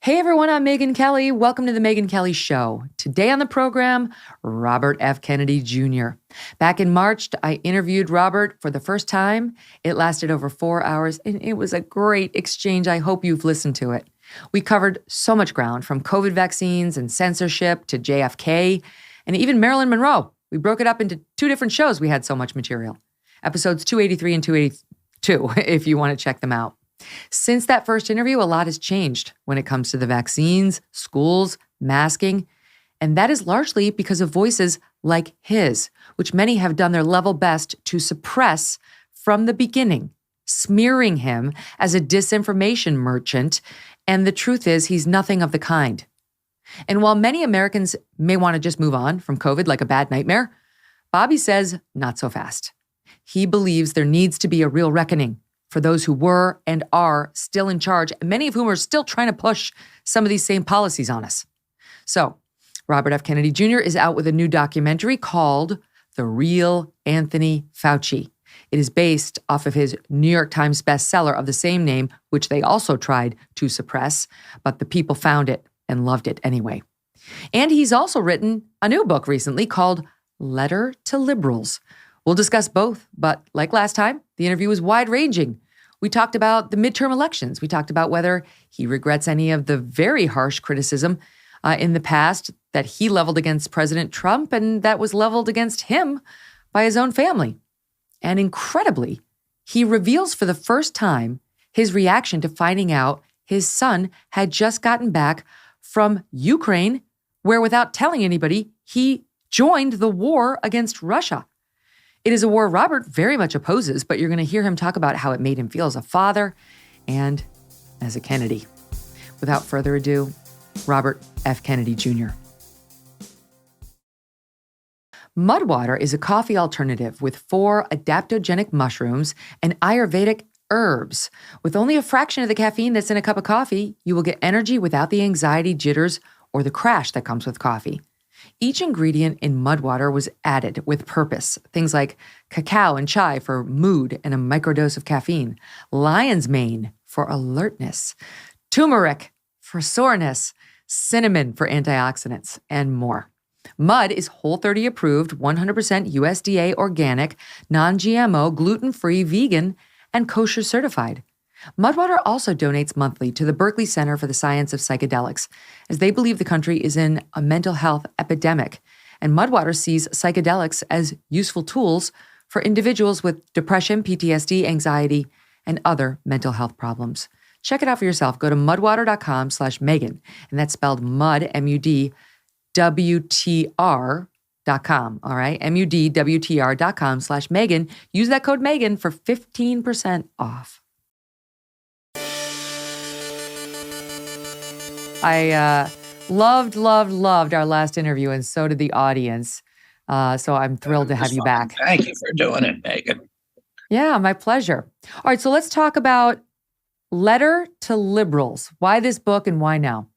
Hey everyone, I'm Megyn Kelly. Welcome to the Megyn Kelly Show. Today on the program, Robert F. Kennedy Jr. Back in March, I interviewed Robert for the first time. It lasted over 4 hours, and it was a great exchange. I hope you've listened to it. We covered so much ground, from COVID vaccines and censorship to JFK, and even Marilyn Monroe. We broke it up into 2 different shows. We had so much material. Episodes 283 and 282, if you want to check them out. Since that first interview, a lot has changed when it comes to the vaccines, schools, masking, and that is largely because of voices like his, which many have done their level best to suppress from the beginning, smearing him as a disinformation merchant, and the truth is he's nothing of the kind. And while many Americans may want to just move on from COVID like a bad nightmare, Bobby says not so fast. He believes there needs to be a real reckoning for those who were and are still in charge, many of whom are still trying to push some of these same policies on us. So, Robert F. Kennedy Jr. is out with a new documentary called The Real Anthony Fauci. It is based off of his New York Times bestseller of the same name, which they also tried to suppress, but the people found it and loved it anyway. And he's also written a new book recently called Letter to Liberals. We'll discuss both, but like last time, the interview was wide-ranging. We talked about the midterm elections. We talked about whether he regrets any of the very harsh criticism in the past that he leveled against President Trump and that was leveled against him by his own family. And incredibly, he reveals for the first time his reaction to finding out his son had just gotten back from Ukraine, where without telling anybody, he joined the war against Russia. It is a war Robert very much opposes, but you're going to hear him talk about how it made him feel as a father and as a Kennedy. Without further ado, Robert F. Kennedy Jr. Mudwater is a coffee alternative with 4 adaptogenic mushrooms and Ayurvedic herbs. With only a fraction of the caffeine that's in a cup of coffee, you will get energy without the anxiety, jitters, or the crash that comes with coffee. Each ingredient in Mudwater was added with purpose. Things like cacao and chai for mood and a microdose of caffeine, lion's mane for alertness, turmeric for soreness, cinnamon for antioxidants, and more. Mud is Whole30 approved, 100% USDA organic, non-GMO, gluten-free, vegan, and kosher certified. Mudwater also donates monthly to the Berkeley Center for the Science of Psychedelics, as they believe the country is in a mental health epidemic, and Mudwater sees psychedelics as useful tools for individuals with depression, PTSD, anxiety, and other mental health problems. Check it out for yourself. Go to mudwater.com/Megyn, and that's spelled mud, MUDWTR.com, all right? MUDWTR.com/Megyn. Use that code Megyn for 15% off. I loved our last interview, and so did the audience. So I'm thrilled to have you back. Thank you for doing it, Megyn. Yeah, my pleasure. All right, so let's talk about Letter to Liberals. Why this book and why now?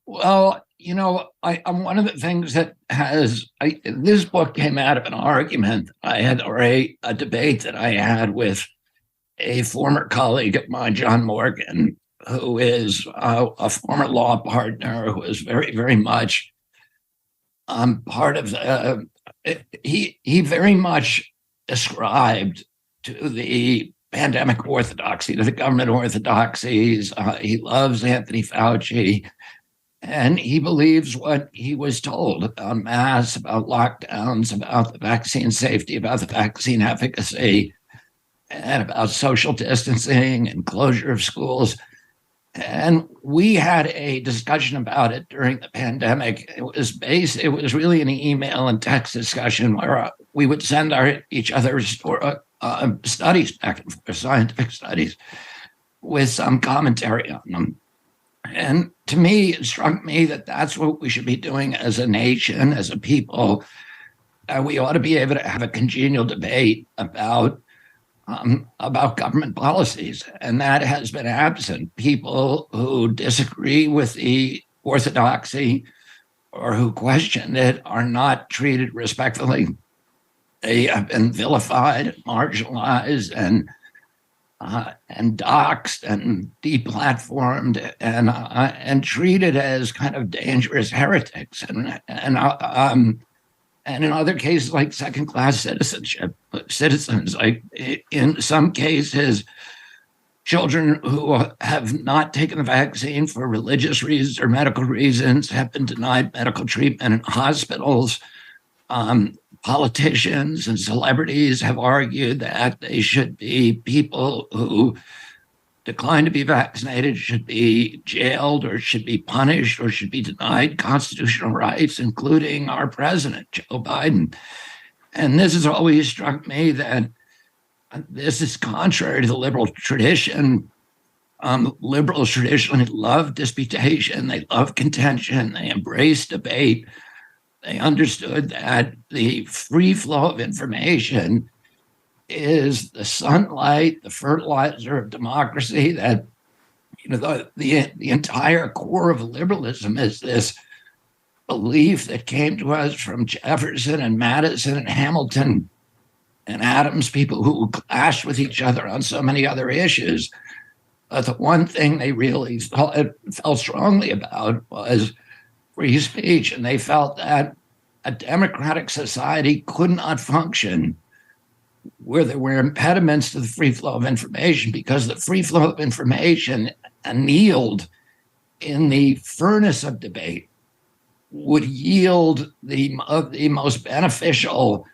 Well, you know, I'm one of the things that this book came out of an argument I had, or a debate that I had with a former colleague of mine, John Morgan, who is a former law partner, who is very, very much part of he very much ascribed to the pandemic orthodoxy, to the government orthodoxies. He loves Anthony Fauci, and he believes what he was told about masks, about lockdowns, about the vaccine safety, about the vaccine efficacy, and about social distancing and closure of schools. And we had a discussion about it during the pandemic. It was really an email and text discussion where we would send each other's studies back and forth, scientific studies, with some commentary on them. And to me, it struck me that that's what we should be doing as a nation, as a people. We ought to be able to have a congenial debate about government policies, and that has been absent. People who disagree with the orthodoxy or who question it are not treated respectfully. They have been vilified, marginalized, and and doxxed and deplatformed and treated as kind of dangerous heretics, and in other cases like second-class citizens, like in some cases, children who have not taken the vaccine for religious reasons or medical reasons have been denied medical treatment in hospitals. Politicians and celebrities have argued that they should be people who decline to be vaccinated should be jailed or should be punished or should be denied constitutional rights, including our president, Joe Biden. And this has always struck me that this is contrary to the liberal tradition. Liberals traditionally love disputation, they love contention, they embrace debate. They understood that the free flow of information is the sunlight, the fertilizer of democracy. That the entire core of liberalism is this belief that came to us from Jefferson and Madison and Hamilton and Adams, people who clashed with each other on so many other issues. But the one thing they really felt strongly about was free speech, and they felt that a democratic society could not function where there were impediments to the free flow of information, because the free flow of information annealed in the furnace of debate would yield the most beneficial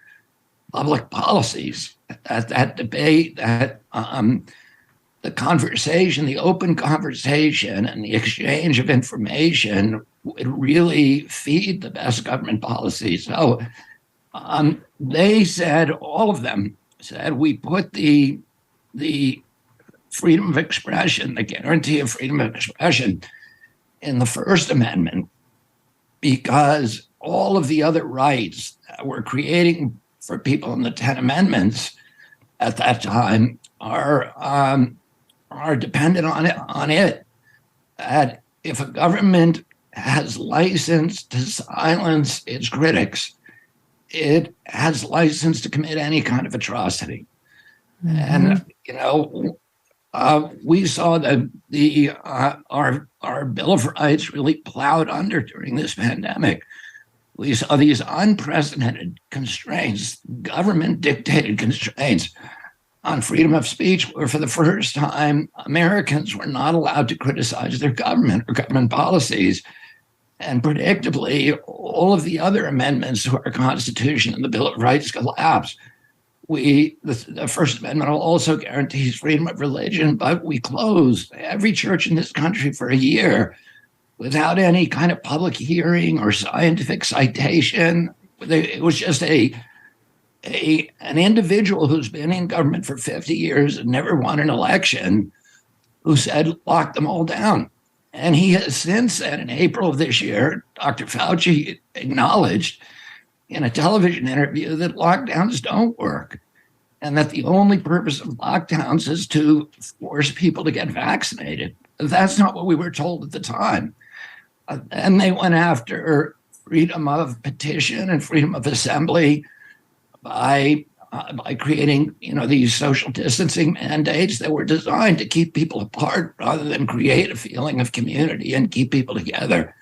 public policies. That debate, that the conversation, the open conversation and the exchange of information would really feed the best government policy. So they said, all of them said, we put the freedom of expression, the guarantee of freedom of expression in the First Amendment, because all of the other rights that we're creating for people in the 10 amendments at that time are dependent on it. That if a government has license to silence its critics, it has license to commit any kind of atrocity. Mm-hmm. And we saw that our Bill of Rights really plowed under during this pandemic. We saw these unprecedented constraints, government-dictated constraints on freedom of speech, where for the first time, Americans were not allowed to criticize their government or government policies. And predictably, all of the other amendments to our Constitution and the Bill of Rights collapsed. The First Amendment also guarantees freedom of religion, but we closed every church in this country for a year without any kind of public hearing or scientific citation. It was just an individual who's been in government for 50 years and never won an election who said, lock them all down. And he has since said, in April of this year, Dr. Fauci acknowledged in a television interview that lockdowns don't work and that the only purpose of lockdowns is to force people to get vaccinated. That's not what we were told at the time. And they went after freedom of petition and freedom of assembly by creating, these social distancing mandates that were designed to keep people apart rather than create a feeling of community and keep people together.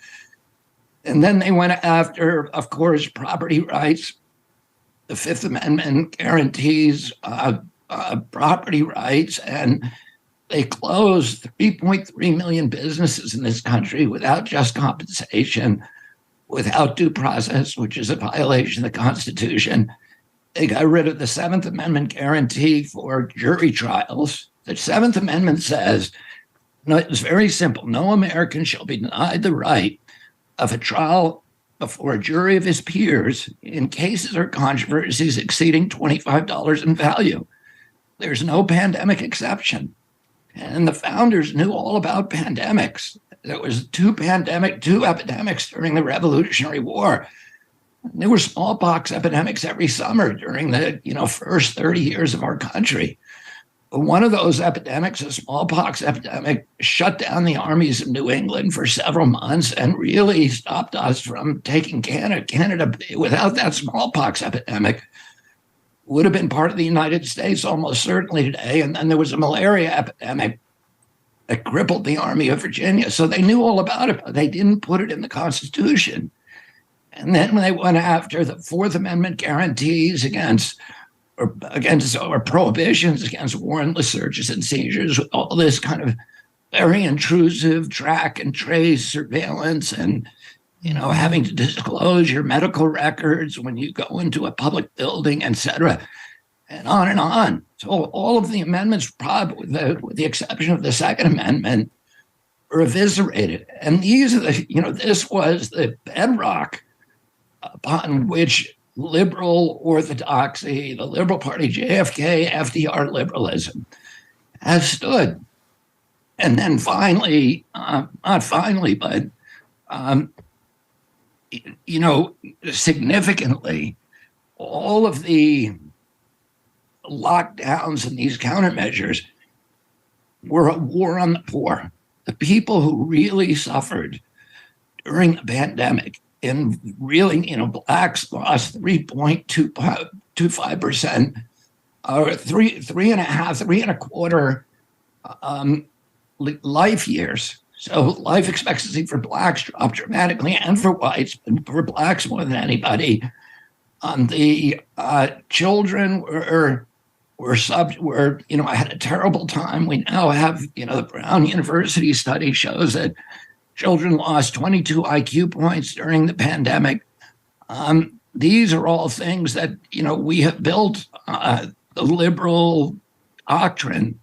And then they went after, of course, property rights. The Fifth Amendment guarantees property rights, and they closed 3.3 million businesses in this country without just compensation, without due process, which is a violation of the Constitution. They got rid of the Seventh Amendment guarantee for jury trials. The Seventh Amendment says, it's very simple. No American shall be denied the right of a trial before a jury of his peers in cases or controversies exceeding $25 in value. There's no pandemic exception. And the founders knew all about pandemics. There was two epidemics during the Revolutionary War. There were smallpox epidemics every summer during the first 30 years of our country. One of those epidemics, a smallpox epidemic, shut down the armies of New England for several months and really stopped us from taking Canada. Without that smallpox epidemic, would have been part of the United States almost certainly today. And then there was a malaria epidemic that crippled the Army of Virginia. So they knew all about it, but they didn't put it in the Constitution. And then when they went after the Fourth Amendment guarantees against or prohibitions against warrantless searches and seizures, with all this kind of very intrusive track and trace surveillance and, having to disclose your medical records when you go into a public building, et cetera, and on and on. So all of the amendments, probably with the exception of the Second Amendment, were eviscerated. And these are this was the bedrock upon which liberal orthodoxy, the Liberal Party, JFK, FDR liberalism has stood. And then finally, not finally, but, significantly, all of the lockdowns and these countermeasures were a war on the poor. The people who really suffered during the pandemic, and really, blacks lost 3.25%, or three and a quarter life years. So life expectancy for blacks dropped dramatically, and for whites, and for blacks more than anybody. The children were had a terrible time. We now have, the Brown University study shows that children lost 22 IQ points during the pandemic. These are all things that, we have built the liberal doctrine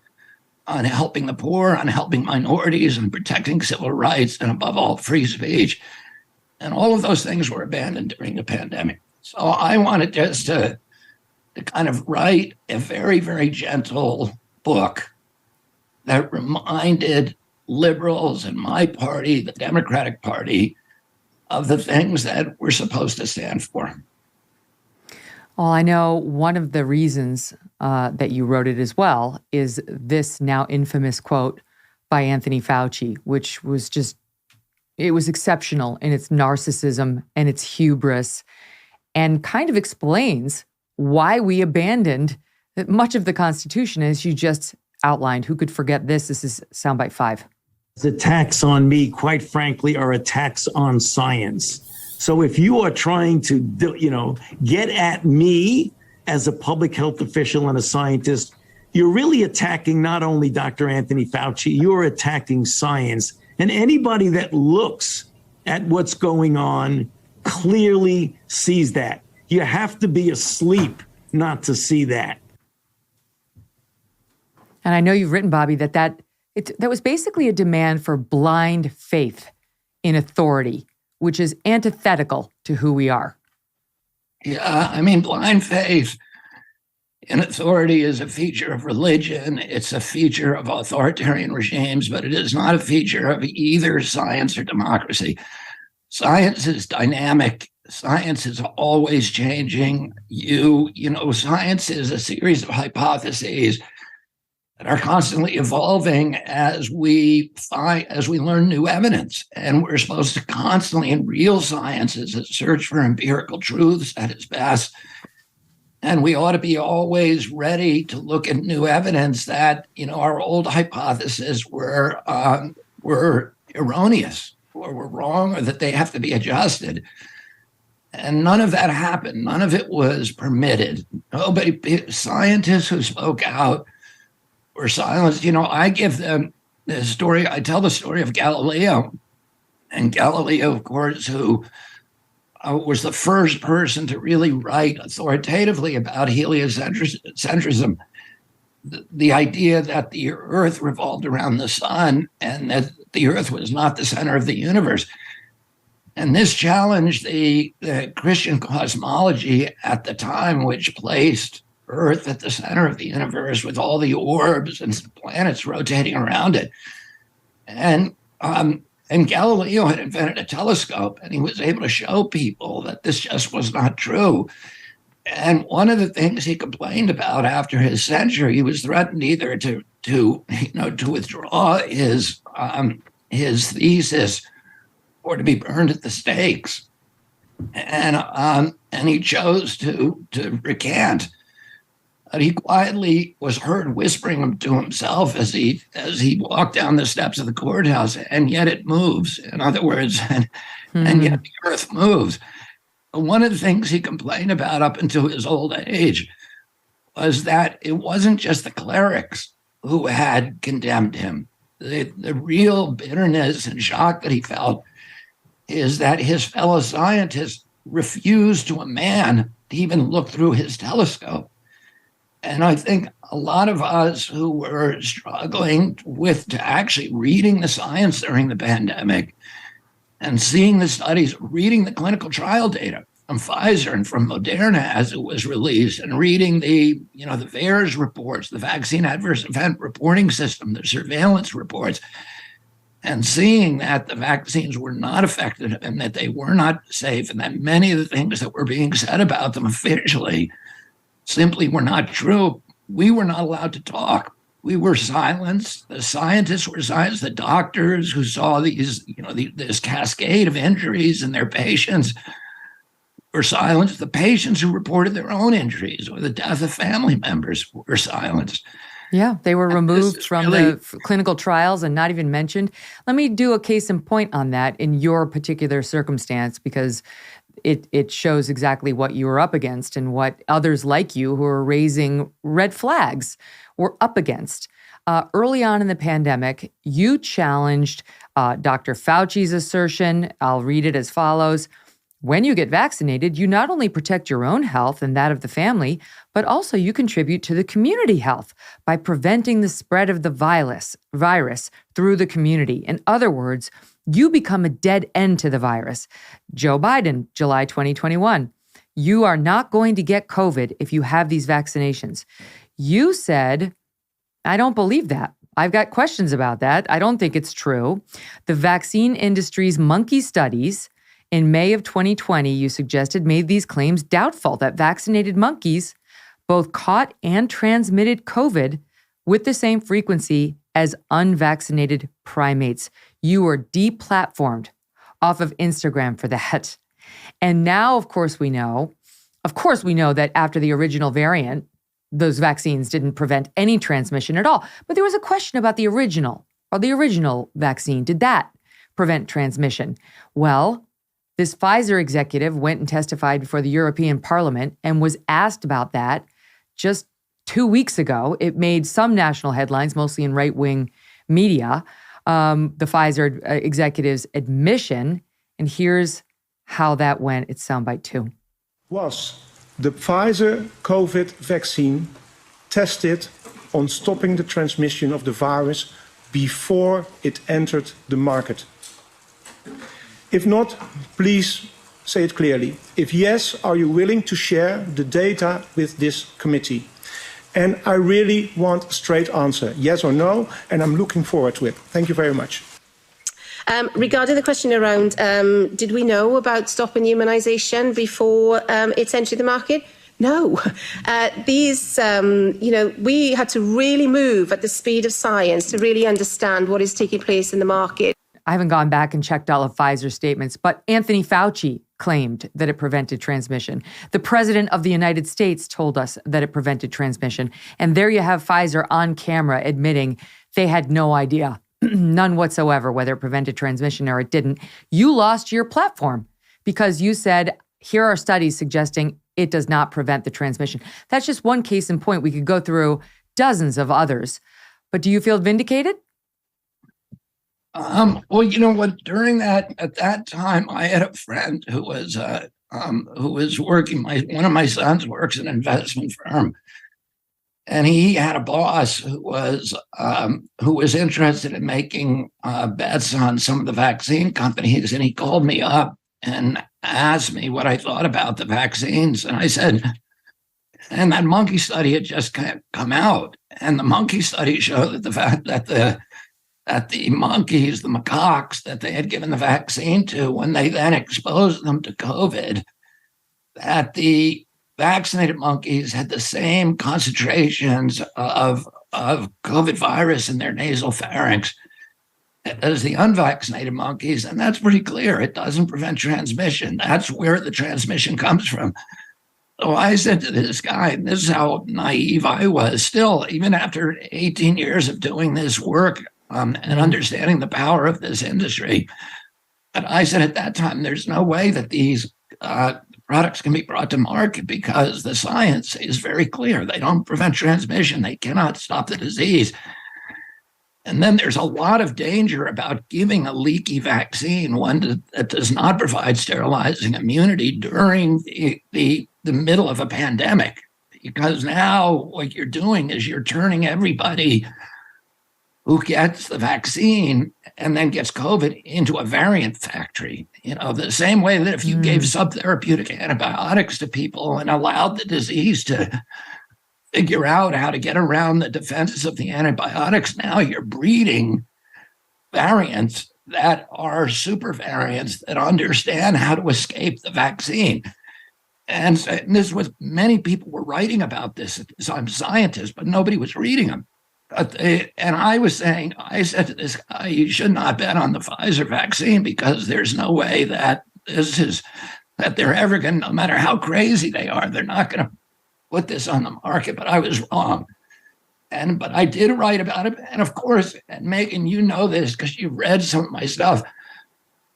on helping the poor, on helping minorities, and protecting civil rights, and above all, free speech. And all of those things were abandoned during the pandemic. So I wanted just to kind of write a very, very gentle book that reminded liberals in my party, the Democratic Party, of the things that we're supposed to stand for. Well, I know one of the reasons that you wrote it as well is this now infamous quote by Anthony Fauci, which was it was exceptional in its narcissism and its hubris, and kind of explains why we abandoned much of the Constitution, as you just outlined. Who could forget this? This is Soundbite 5. Attacks on me, quite frankly, are attacks on science. So if you are trying to, get at me as a public health official and a scientist, you're really attacking not only Dr. Anthony Fauci, you're attacking science. And anybody that looks at what's going on clearly sees that. You have to be asleep not to see that. And I know you've written, Bobby, that was basically a demand for blind faith in authority, which is antithetical to who we are. Yeah, blind faith in authority is a feature of religion. It's a feature of authoritarian regimes, but it is not a feature of either science or democracy. Science is dynamic. Science is always changing. Science is a series of hypotheses that are constantly evolving as we learn new evidence. And we're supposed to constantly, in real science, is a search for empirical truths at its best. And we ought to be always ready to look at new evidence that, our old hypotheses were erroneous or were wrong, or that they have to be adjusted. And none of that happened. None of it was permitted. Scientists who spoke out were silenced. I give them the story. I tell the story of Galileo. And Galileo, of course, who was the first person to really write authoritatively about heliocentrism, the idea that the Earth revolved around the sun and that the Earth was not the center of the universe. And this challenged the Christian cosmology at the time, which placed Earth at the center of the universe with all the orbs and planets rotating around it. And Galileo had invented a telescope, and he was able to show people that this just was not true. And one of the things he complained about after his censure, he was threatened either to withdraw his thesis or to be burned at the stakes. And he chose to recant. But he quietly was heard whispering to himself as he walked down the steps of the courthouse, and yet it moves. In other words, and yet the earth moves. One of the things he complained about up until his old age was that it wasn't just the clerics who had condemned him. The real bitterness and shock that he felt is that his fellow scientists refused to a man to even look through his telescope. And I think a lot of us who were struggling to actually reading the science during the pandemic and seeing the studies, reading the clinical trial data from Pfizer and from Moderna as it was released, and reading the VAERS reports, the vaccine adverse event reporting system, the surveillance reports, and seeing that the vaccines were not effective and that they were not safe, and that many of the things that were being said about them officially simply were not true, we were not allowed to talk. We were silenced. The scientists were silenced. The doctors who saw these, this cascade of injuries in their patients were silenced. The patients who reported their own injuries or the death of family members were silenced. Yeah, they were removed from the clinical trials and not even mentioned. Let me do a case in point on that in your particular circumstance, because it shows exactly what you were up against and what others like you who are raising red flags were up against. Early on in the pandemic, you challenged Dr. Fauci's assertion. I'll read it as follows. When you get vaccinated, you not only protect your own health and that of the family, but also you contribute to the community health by preventing the spread of the virus through the community. In other words, you become a dead end to the virus. Joe Biden, July 2021. You are not going to get COVID if you have these vaccinations. You said, I don't believe that. I've got questions about that. I don't think it's true. The vaccine industry's monkey studies in May of 2020, you suggested, made these claims doubtful that vaccinated monkeys both caught and transmitted COVID with the same frequency as unvaccinated primates. You were deplatformed off of Instagram for that. And now, of course, we know that after the original variant, those vaccines didn't prevent any transmission at all. But there was a question about the original vaccine. Did that prevent transmission? Well, this Pfizer executive went and testified before the European Parliament and was asked about that just 2 weeks ago. It made some national headlines, mostly in right-wing media, the Pfizer executive's admission. And here's how that went. It's soundbite 2. Was the Pfizer COVID vaccine tested on stopping the transmission of the virus before it entered the market? If not, please say it clearly. If yes, are you willing to share the data with this committee? And I really want a straight answer, yes or no, and I'm looking forward to it. Thank you very much. Regarding the question around, did we know about stopping immunisation before it's entered the market? No. We had to really move at the speed of science to really understand what is taking place in the market. I haven't gone back and checked all of Pfizer's statements, but Anthony Fauci claimed that it prevented transmission. The president of the United States told us that it prevented transmission. And there you have Pfizer on camera admitting they had no idea, none whatsoever, whether it prevented transmission or it didn't. You lost your platform because you said, here are studies suggesting it does not prevent the transmission. That's just one case in point. We could go through dozens of others. But do you feel vindicated? Well, you know what? At that time, I had a friend who was working. One of my sons works in an investment firm, and he had a boss who was interested in making bets on some of the vaccine companies. And he called me up and asked me what I thought about the vaccines, and I said, and that monkey study had just come out, and the monkey study showed that the fact that the monkeys, the macaques that they had given the vaccine to, when they then exposed them to COVID, that the vaccinated monkeys had the same concentrations of COVID virus in their nasal pharynx as the unvaccinated monkeys. And that's pretty clear. It doesn't prevent transmission. That's where the transmission comes from. So I said to this guy, and this is how naive I was still, even after 18 years of doing this work and understanding the power of this industry. But I said at that time, there's no way that these products can be brought to market because the science is very clear. They don't prevent transmission. They cannot stop the disease. And then there's a lot of danger about giving a leaky vaccine, one that does not provide sterilizing immunity during the middle of a pandemic. Because now what you're doing is you're turning everybody who gets the vaccine and then gets COVID into a variant factory. You know, the same way that if you gave subtherapeutic antibiotics to people and allowed the disease to figure out how to get around the defenses of the antibiotics, now you're breeding variants that are super variants that understand how to escape the vaccine. And this was, many people were writing about this. I'm a scientist, but nobody was reading them. And I said to this guy, you should not bet on the Pfizer vaccine because there's no way that that they're ever going to, no matter how crazy they are, they're not going to put this on the market. But I was wrong. But I did write about it. And of course, and Megyn, you know this because you've read some of my stuff.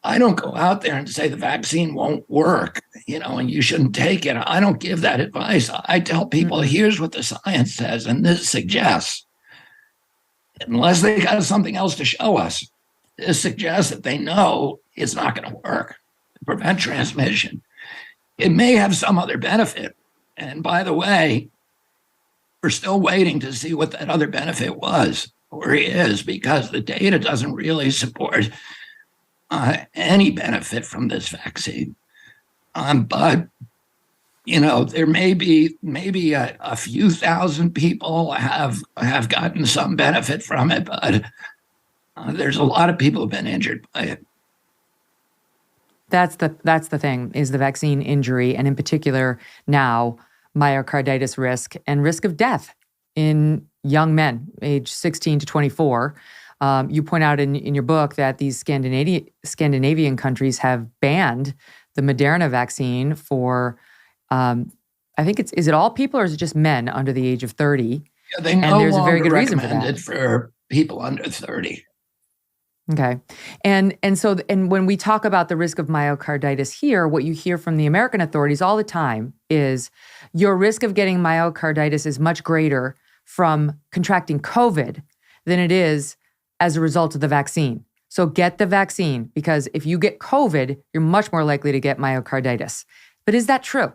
I don't go out there and say the vaccine won't work, and you shouldn't take it. I don't give that advice. I tell people, here's what the science says, and this suggests. Unless they got something else to show us, this suggests that they know it's not going to work to prevent transmission. It may have some other benefit. And by the way, we're still waiting to see what that other benefit was or is, because the data doesn't really support any benefit from this vaccine. But there may be a few thousand people have gotten some benefit from it, but there's a lot of people who've been injured by it. That's the thing, is the vaccine injury, and in particular now myocarditis risk and risk of death in young men, age 16 to 24. You point out in your book that these Scandinavian countries have banned the Moderna vaccine for, I think is it all people or is it just men under the age of 30? Yeah, they no longer a very good reason for that. For people under 30. Okay. And when we talk about the risk of myocarditis here, what you hear from the American authorities all the time is your risk of getting myocarditis is much greater from contracting COVID than it is as a result of the vaccine. So get the vaccine, because if you get COVID, you're much more likely to get myocarditis. But is that true?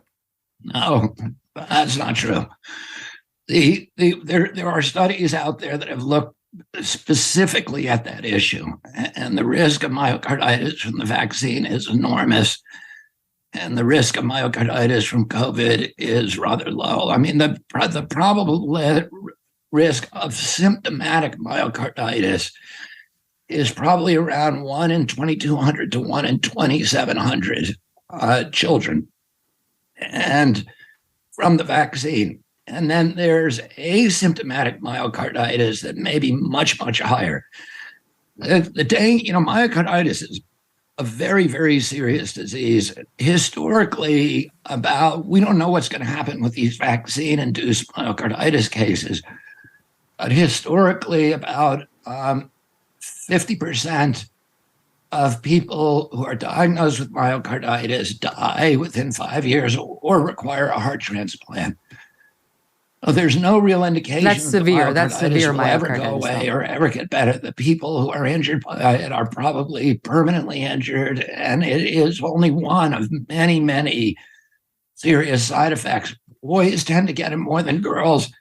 No, that's not true. There are studies out there that have looked specifically at that issue, and the risk of myocarditis from the vaccine is enormous, and the risk of myocarditis from COVID is rather low. I mean, the probable risk of symptomatic myocarditis is probably around 1 in 2,200 to 1 in 2,700 children, and from the vaccine. And then there's asymptomatic myocarditis that may be much, much higher. Myocarditis is a very, very serious disease. Historically, we don't know what's going to happen with these vaccine-induced myocarditis cases, but historically, about 50% of people who are diagnosed with myocarditis die within 5 years or require a heart transplant. So there's no real indication that's severe. That's severe will ever go away or ever get better. The people who are injured by it are probably permanently injured, and it is only one of many, many serious side effects. Boys tend to get it more than girls.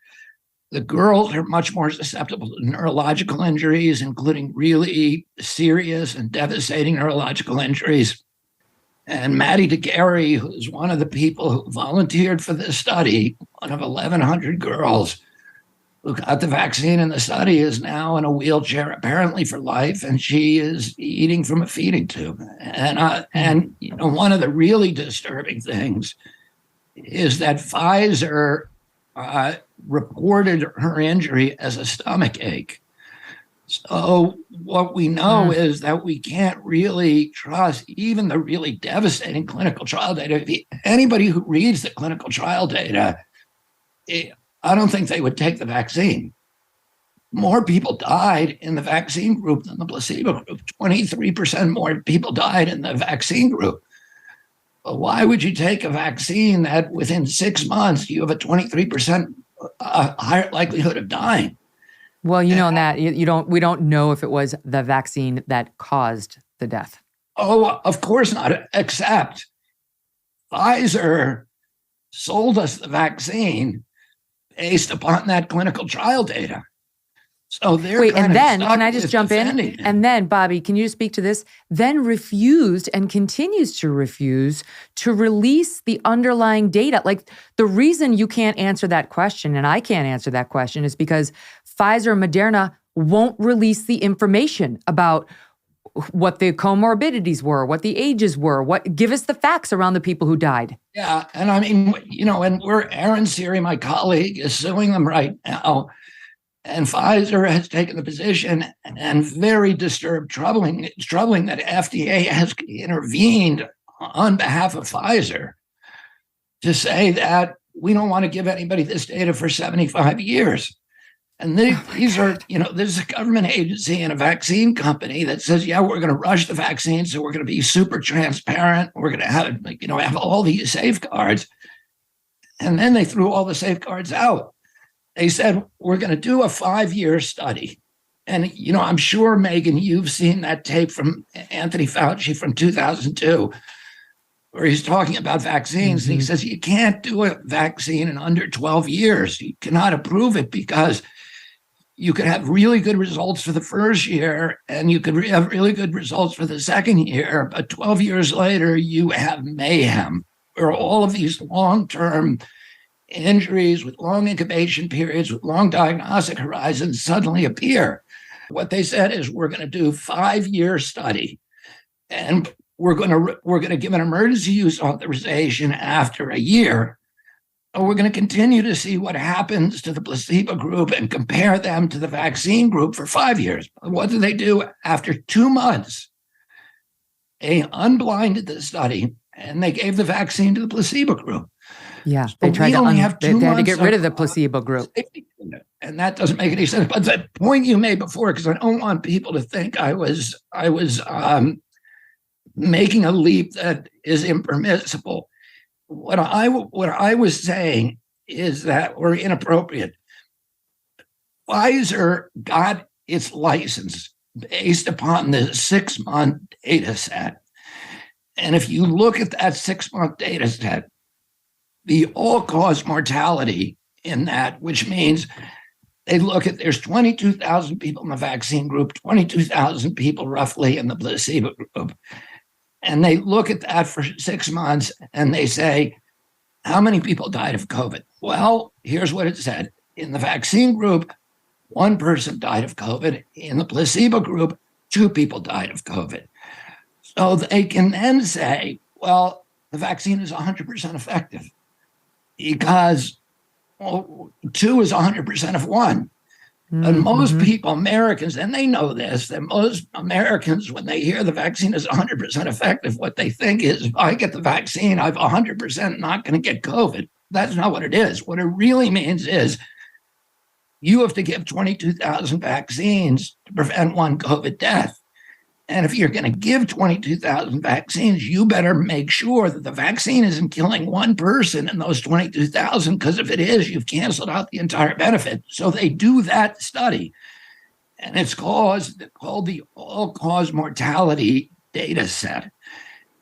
The girls are much more susceptible to neurological injuries, including really serious and devastating neurological injuries. And Maddie DeGarry, who's one of the people who volunteered for this study, one of 1,100 girls who got the vaccine in the study, is now in a wheelchair, apparently for life, and she is eating from a feeding tube. And one of the really disturbing things is that Pfizer reported her injury as a stomach ache. So what we know is that we can't really trust even the really devastating clinical trial data. Anybody who reads the clinical trial data, I don't think they would take the vaccine. More people died in the vaccine group than the placebo group. 23% more people died in the vaccine group. But why would you take a vaccine that within 6 months you have a 23% higher likelihood of dying? Well, you know that we don't know if it was the vaccine that caused the death. Oh, of course not, except Pfizer sold us the vaccine based upon that clinical trial data. So they're Wait, and then, can can I just jump in? And then, Bobby, can you speak to this? Then refused and continues to refuse to release the underlying data. Like, the reason you can't answer that question, and I can't answer that question, is because Pfizer and Moderna won't release the information about what the comorbidities were, what the ages were, give us the facts around the people who died. Yeah, and I mean, and Aaron Siri, my colleague, is suing them right now. And Pfizer has taken the position, and very disturbed, troubling that FDA has intervened on behalf of Pfizer to say that we don't want to give anybody this data for 75 years. And these are, this is a government agency and a vaccine company that says, yeah, we're going to rush the vaccine, so we're going to be super transparent. We're going to have all these safeguards. And then they threw all the safeguards out. They said, we're going to do a 5-year study. And, I'm sure, Megyn, you've seen that tape from Anthony Fauci from 2002, where he's talking about vaccines. Mm-hmm. And he says, you can't do a vaccine in under 12 years. You cannot approve it because you could have really good results for the first year and you could have really good results for the second year. But 12 years later, you have mayhem, where all of these long-term injuries with long incubation periods, with long diagnostic horizons suddenly appear. What they said is, we're going to do 5-year study, and we're going to give an emergency use authorization after a year. And we're going to continue to see what happens to the placebo group and compare them to the vaccine group for 5 years. What did they do? After 2 months, they unblinded the study and they gave the vaccine to the placebo group. Yeah, they tried to had to get rid of the placebo group. And that doesn't make any sense. But the point you made before, because I don't want people to think I was making a leap that is impermissible. What I was saying is that we're inappropriate. Pfizer got its license based upon the 6-month data set. And if you look at that 6-month data set, the all-cause mortality in that, which means they look at, there's 22,000 people in the vaccine group, 22,000 people roughly in the placebo group. And they look at that for 6 months and they say, how many people died of COVID? Well, here's what it said. In the vaccine group, 1 person died of COVID. In the placebo group, 2 people died of COVID. So they can then say, well, the vaccine is 100% effective because 2 is 100% of 1. And most people, Americans, and they know this, that most Americans, when they hear the vaccine is 100% effective, what they think is, if I get the vaccine, I'm 100% not going to get COVID. That's not what it is. What it really means is you have to give 22,000 vaccines to prevent 1 COVID death. And if you're going to give 22,000 vaccines, you better make sure that the vaccine isn't killing 1 person in those 22,000, because if it is, you've canceled out the entire benefit. So they do that study, and it's called the all-cause mortality data set.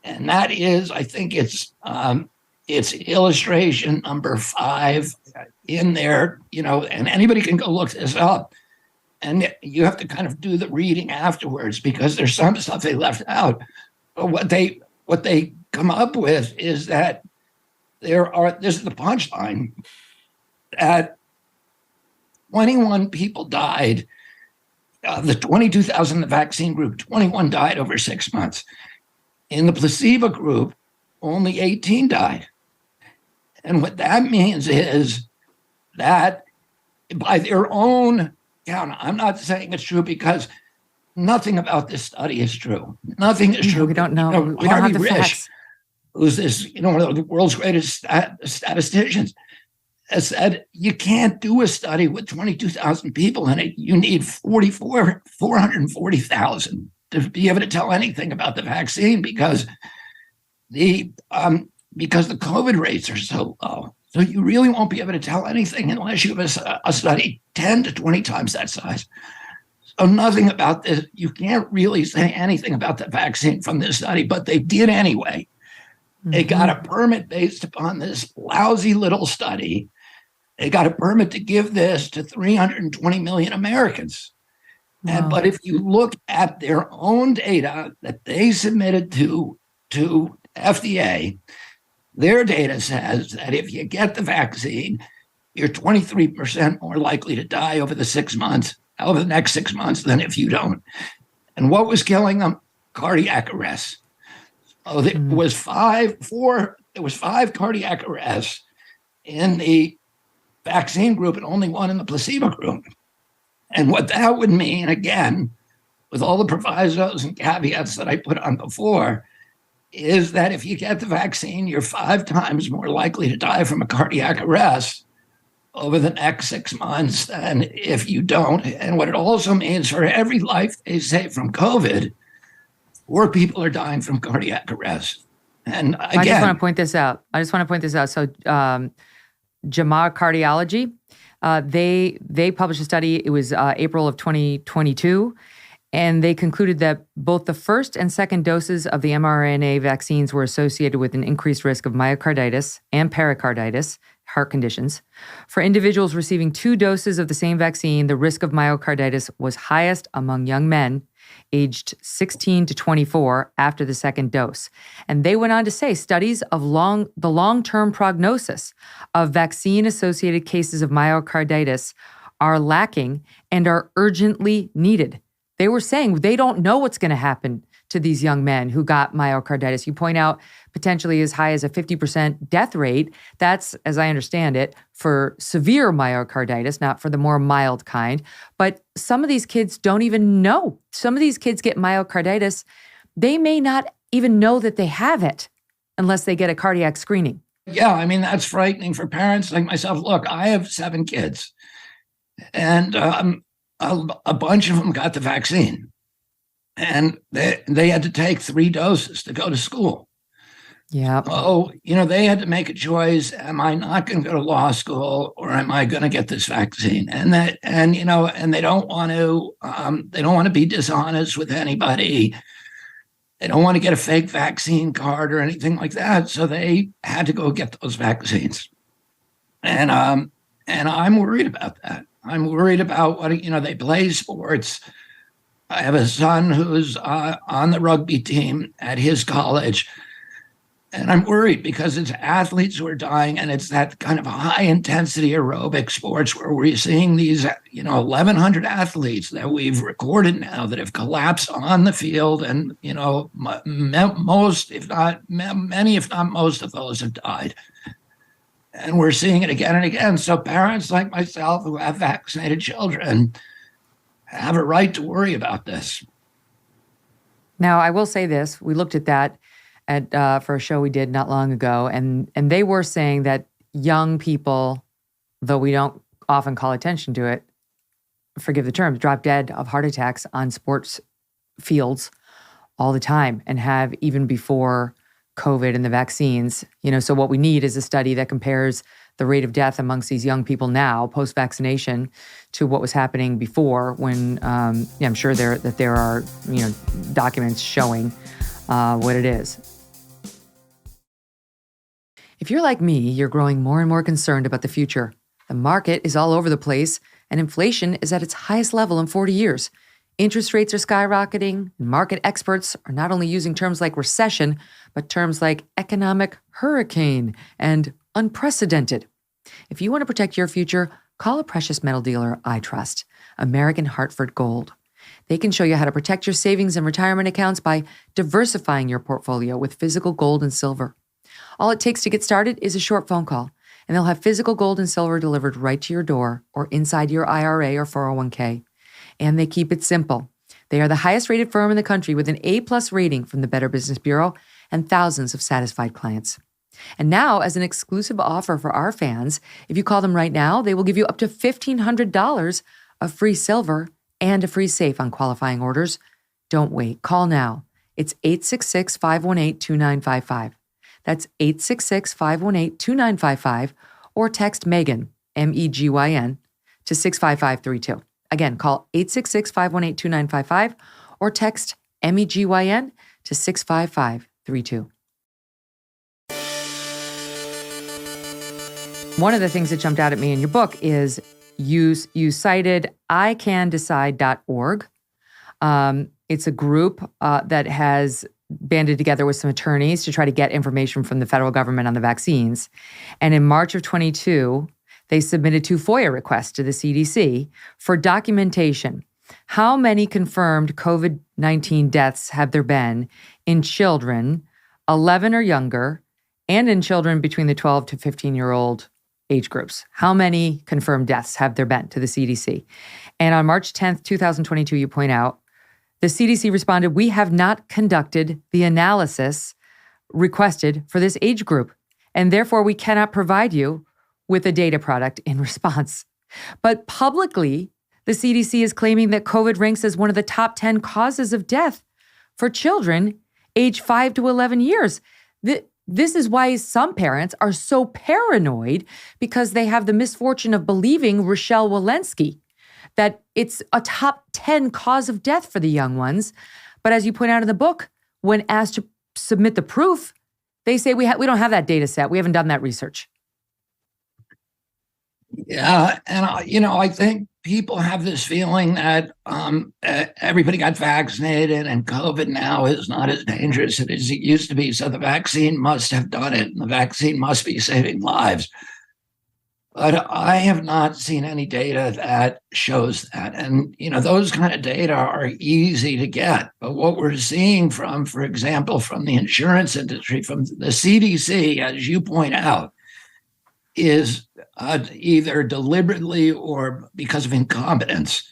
And that is, I think it's illustration number 5 in there, and anybody can go look this up. And you have to kind of do the reading afterwards because there's some stuff they left out. But what they come up with is that this is the punchline, that 21 people died. The 22,000 in the vaccine group, 21 died over 6 months. In the placebo group, only 18 died. And what that means is that by their own count. I'm not saying it's true because nothing about this study is true. Nothing is true. We don't know. We don't Harvey have the Risch, facts. who's this, one of the world's greatest statisticians, has said you can't do a study with 22,000 people in it. You need 440,000 to be able to tell anything about the vaccine because the COVID rates are so low. So you really won't be able to tell anything unless you have a study 10 to 20 times that size. So nothing about this. You can't really say anything about the vaccine from this study, but they did anyway. They got a permit based upon this lousy little study. They got a permit to give this to 320 million Americans. Wow. But if you look at their own data that they submitted to FDA, their data says that if you get the vaccine, you're 23% more likely to die over the next 6 months than if you don't. And what was killing them? Cardiac arrest. Oh, there was five cardiac arrests in the vaccine group and only one in the placebo group. And what that would mean, again, with all the provisos and caveats that I put on before, is that if you get the vaccine, you're 5 times more likely to die from a cardiac arrest over the next 6 months than if you don't. And what it also means, for every life they save from COVID, 4 people are dying from cardiac arrest. And again, I just want to point this out. So JAMA Cardiology, they published a study. It was April of 2022. And they concluded that both the first and second doses of the mRNA vaccines were associated with an increased risk of myocarditis and pericarditis, heart conditions. For individuals receiving 2 doses of the same vaccine, the risk of myocarditis was highest among young men aged 16 to 24 after the second dose. And they went on to say studies of the long-term prognosis of vaccine-associated cases of myocarditis are lacking and are urgently needed. They were saying they don't know what's going to happen to these young men who got myocarditis. You point out potentially as high as a 50% death rate. That's, as I understand it, for severe myocarditis, not for the more mild kind. But some of these kids don't even know. Some of these kids get myocarditis. They may not even know that they have it unless they get a cardiac screening. Yeah, I mean, that's frightening for parents like myself. Look, I have 7 kids, and a bunch of them got the vaccine, and they had to take 3 doses to go to school. Yeah. Oh, they had to make a choice. Am I not going to go to law school, or am I going to get this vaccine? And they don't want to be dishonest with anybody. They don't want to get a fake vaccine card or anything like that. So they had to go get those vaccines. And I'm worried about that. I'm worried about what, they play sports. I have a son who's on the rugby team at his college. And I'm worried because it's athletes who are dying, and it's that kind of high intensity aerobic sports where we're seeing these, 1,100 athletes that we've recorded now that have collapsed on the field. And, most, if not many, if not most of those have died. And we're seeing it again and again. So parents like myself who have vaccinated children have a right to worry about this. Now, I will say this. We looked at that for a show we did not long ago, and they were saying that young people, though we don't often call attention to it, forgive the term, drop dead of heart attacks on sports fields all the time and have even before COVID and the vaccines. So what we need is a study that compares the rate of death amongst these young people now, post-vaccination, to what was happening before when I'm sure there are documents showing what it is. If you're like me, you're growing more and more concerned about the future. The market is all over the place, and inflation is at its highest level in 40 years. Interest rates are skyrocketing, and market experts are not only using terms like recession, but terms like economic hurricane and unprecedented. If you want to protect your future, call a precious metal dealer I trust, American Hartford Gold. They can show you how to protect your savings and retirement accounts by diversifying your portfolio with physical gold and silver. All it takes to get started is a short phone call. and they'll have physical gold and silver delivered right to your door or inside your IRA or 401k. And they keep it simple. They are the highest rated firm in the country with an A+ rating from the Better Business Bureau and thousands of satisfied clients. And now, as an exclusive offer for our fans, if you call them right now, they will give you up to $1,500 of free silver and a free safe on qualifying orders. Don't wait. Call now. It's 866-518-2955. That's 866-518-2955, or text Megyn, Megyn, to 65532. Again, call 866-518-2955 or text Megyn to 65532. One of the things that jumped out at me in your book is you cited ICanDecide.org. It's a group that has banded together with some attorneys to try to get information from the federal government on the vaccines. And in March of 22, they submitted 2 FOIA requests to the CDC for documentation. How many confirmed COVID-19 deaths have there been in children 11 or younger and in children between the 12 to 15-year-old age groups? How many confirmed deaths have there been to the CDC? And on March 10th, 2022, you point out, the CDC responded, "We have not conducted the analysis requested for this age group, and therefore we cannot provide you with a data product in response." But publicly, the CDC is claiming that COVID ranks as one of the top 10 causes of death for children aged 5 to 11 years. This is why some parents are so paranoid, because they have the misfortune of believing Rochelle Walensky, that it's a top 10 cause of death for the young ones. But as you point out in the book, when asked to submit the proof, they say, we don't have that data set. We haven't done that research. Yeah. And, I think people have this feeling that everybody got vaccinated and COVID now is not as dangerous as it used to be. So the vaccine must have done it, and the vaccine must be saving lives. But I have not seen any data that shows that. And, those kind of data are easy to get. But what we're seeing from, for example, from the insurance industry, from the CDC, as you point out, is either deliberately or because of incompetence,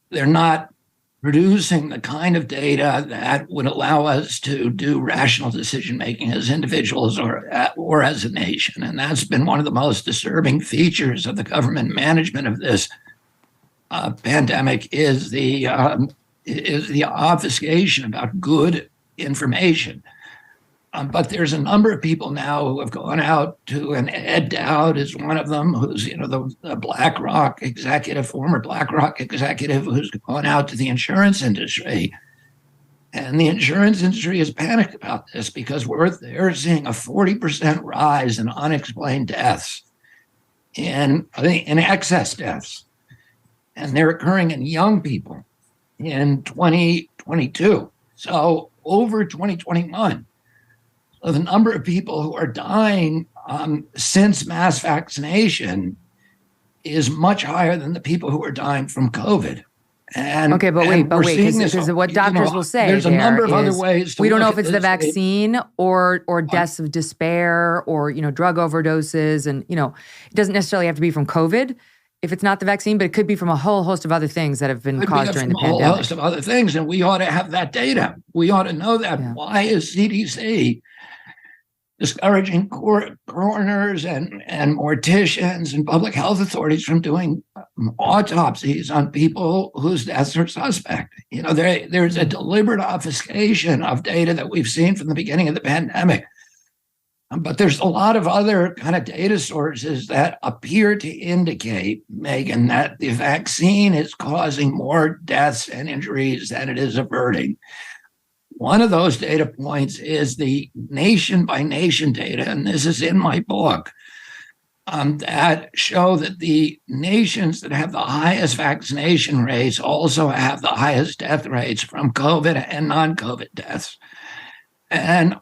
they're not producing the kind of data that would allow us to do rational decision-making as individuals or as a nation. And that's been one of the most disturbing features of the government management of this pandemic is the obfuscation about good information. But there's a number of people now who have gone out to, and Ed Dowd is one of them, who's, the BlackRock executive, former BlackRock executive, who's gone out to the insurance industry. And the insurance industry is panicked about this because they're seeing a 40% rise in unexplained deaths, in excess deaths. And they're occurring in young people in 2022. So over 2021. So the number of people who are dying since mass vaccination is much higher than the people who are dying from COVID. And okay, but wait, because what doctors will say there's a number of other ways to we don't know if it's the vaccine or deaths of despair or drug overdoses, and it doesn't necessarily have to be from COVID if it's not the vaccine, but it could be from a whole host of other things that have been caused during the pandemic. A whole host of other things, and we ought to have that data. We ought to know that. Yeah. Why is CDC discouraging coroners and morticians and public health authorities from doing autopsies on people whose deaths are suspect? There's a deliberate obfuscation of data that we've seen from the beginning of the pandemic. But there's a lot of other kind of data sources that appear to indicate, Megyn, that the vaccine is causing more deaths and injuries than it is averting. One of those data points is the nation by nation data, and this is in my book, that show that the nations that have the highest vaccination rates also have the highest death rates from COVID and non-COVID deaths. And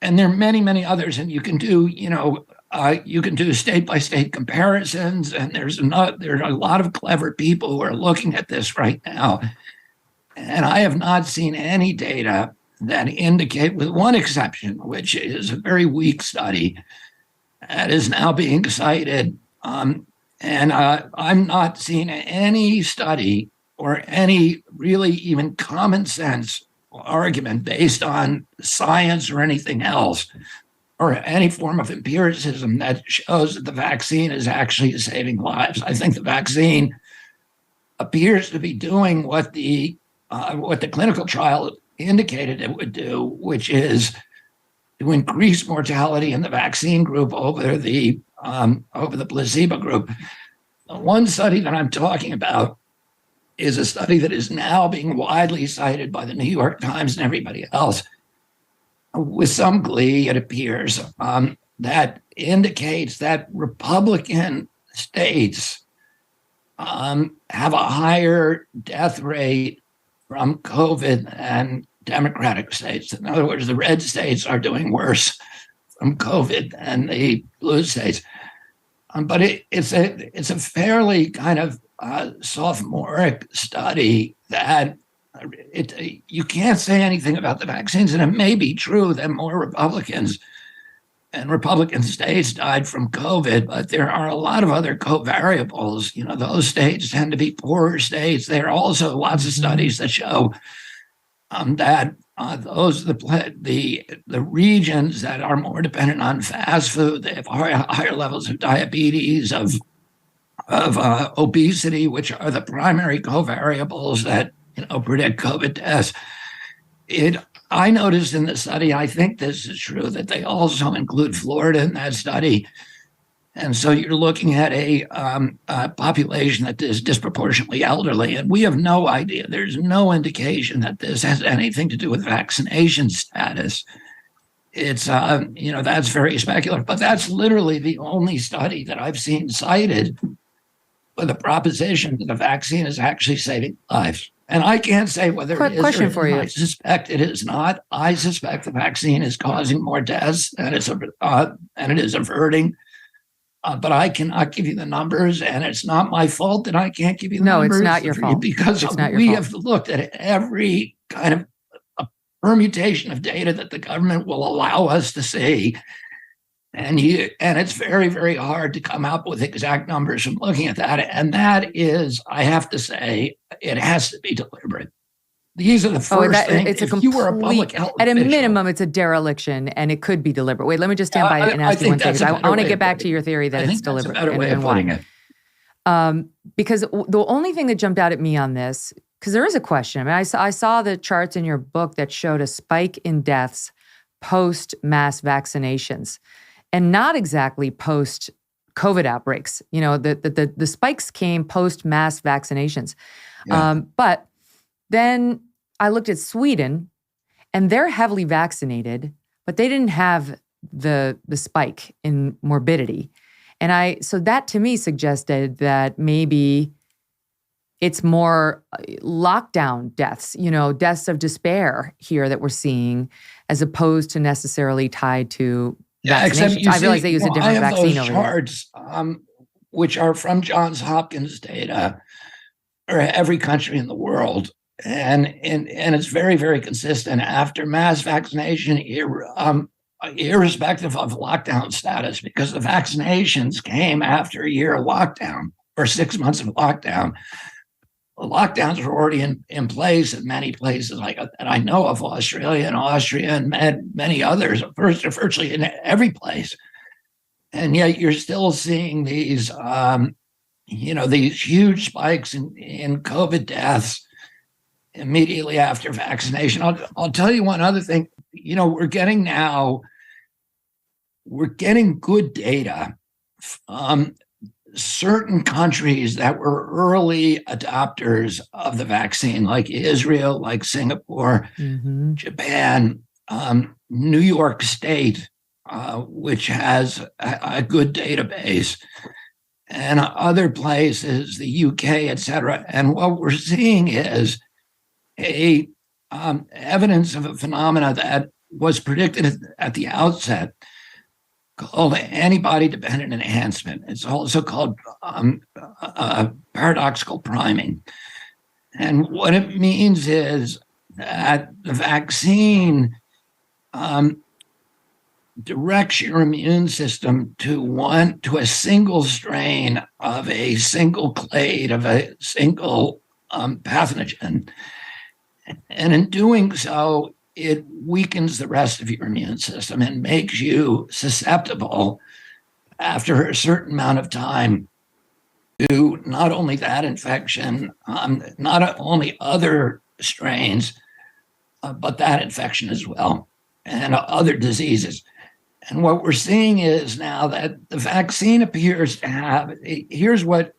there are many, many others, and you can do, state by state comparisons, and there's a lot of clever people who are looking at this right now. And I have not seen any data that indicate, with one exception, which is a very weak study, that is now being cited. And I'm not seeing any study or any really even common sense argument based on science or anything else, or any form of empiricism that shows that the vaccine is actually saving lives. I think the vaccine appears to be doing what the clinical trial indicated it would do, which is to increase mortality in the vaccine group over the placebo group. The one study that I'm talking about is a study that is now being widely cited by the New York Times and everybody else, with some glee, it appears, that indicates that Republican states have a higher death rate from COVID than Democratic states. In other words, the red states are doing worse from COVID than the blue states. But it's a fairly kind of sophomoric study that you can't say anything about the vaccines, and it may be true that more Republicans and Republican states died from COVID, but there are a lot of other covariables. Those states tend to be poorer states. There are also lots of studies that show that the regions that are more dependent on fast food, they have higher levels of diabetes, of obesity, which are the primary covariables that predict COVID deaths. I noticed in the study, I think this is true, that they also include Florida in that study. And so you're looking at a population that is disproportionately elderly, and we have no idea. There's no indication that this has anything to do with vaccination status. It's, that's very speculative, but that's literally the only study that I've seen cited with a proposition that the vaccine is actually saving lives. And I can't say whether it is question or for you. I suspect it is not. I suspect the vaccine is causing more deaths and it is averting. But I cannot give you the numbers, and it's not my fault that I can't give you the numbers. No, it's not your fault. Because we have looked at every kind of a permutation of data that the government will allow us to see. And it's very, very hard to come up with exact numbers from looking at that. And that is, I have to say, it has to be deliberate. These are the first things. It's if you were a public health at official, a minimum, it's a dereliction, and it could be deliberate. Wait, let me just stand by and ask you one thing. I want to get back to your theory that it's deliberate. That's a better way of putting it. Because the only thing that jumped out at me on this, because there is a question. I mean, I saw the charts in your book that showed a spike in deaths post-mass vaccinations, and not exactly post-COVID outbreaks. The spikes came post-mass vaccinations. Yeah. But then I looked at Sweden, and they're heavily vaccinated, but they didn't have the spike in morbidity. And so that to me suggested that maybe it's more lockdown deaths, deaths of despair here that we're seeing, as opposed to necessarily tied to vaccinations. I realize they use a different vaccine over charts, which are from Johns Hopkins data, or every country in the world. And it's very, very consistent after mass vaccination, irrespective of lockdown status, because the vaccinations came after a year of lockdown or 6 months of lockdown. The lockdowns were already in place in many places, and I know of Australia and Austria and many others, virtually in every place. And yet you're still seeing these, these huge spikes in COVID deaths immediately after vaccination. I'll tell you one other thing. We're getting good data from certain countries that were early adopters of the vaccine, like Israel, like Singapore, Japan, New York State, which has a good database, and other places, the UK, et cetera. And what we're seeing is evidence of a phenomena that was predicted at the outset, called antibody-dependent enhancement. It's also called paradoxical priming. And what it means is that the vaccine directs your immune system to a single strain of a single clade of a single pathogen. And in doing so, it weakens the rest of your immune system and makes you susceptible after a certain amount of time to not only that infection, not only other strains, but that infection as well, and other diseases. And what we're seeing is now that the vaccine appears to have, here's the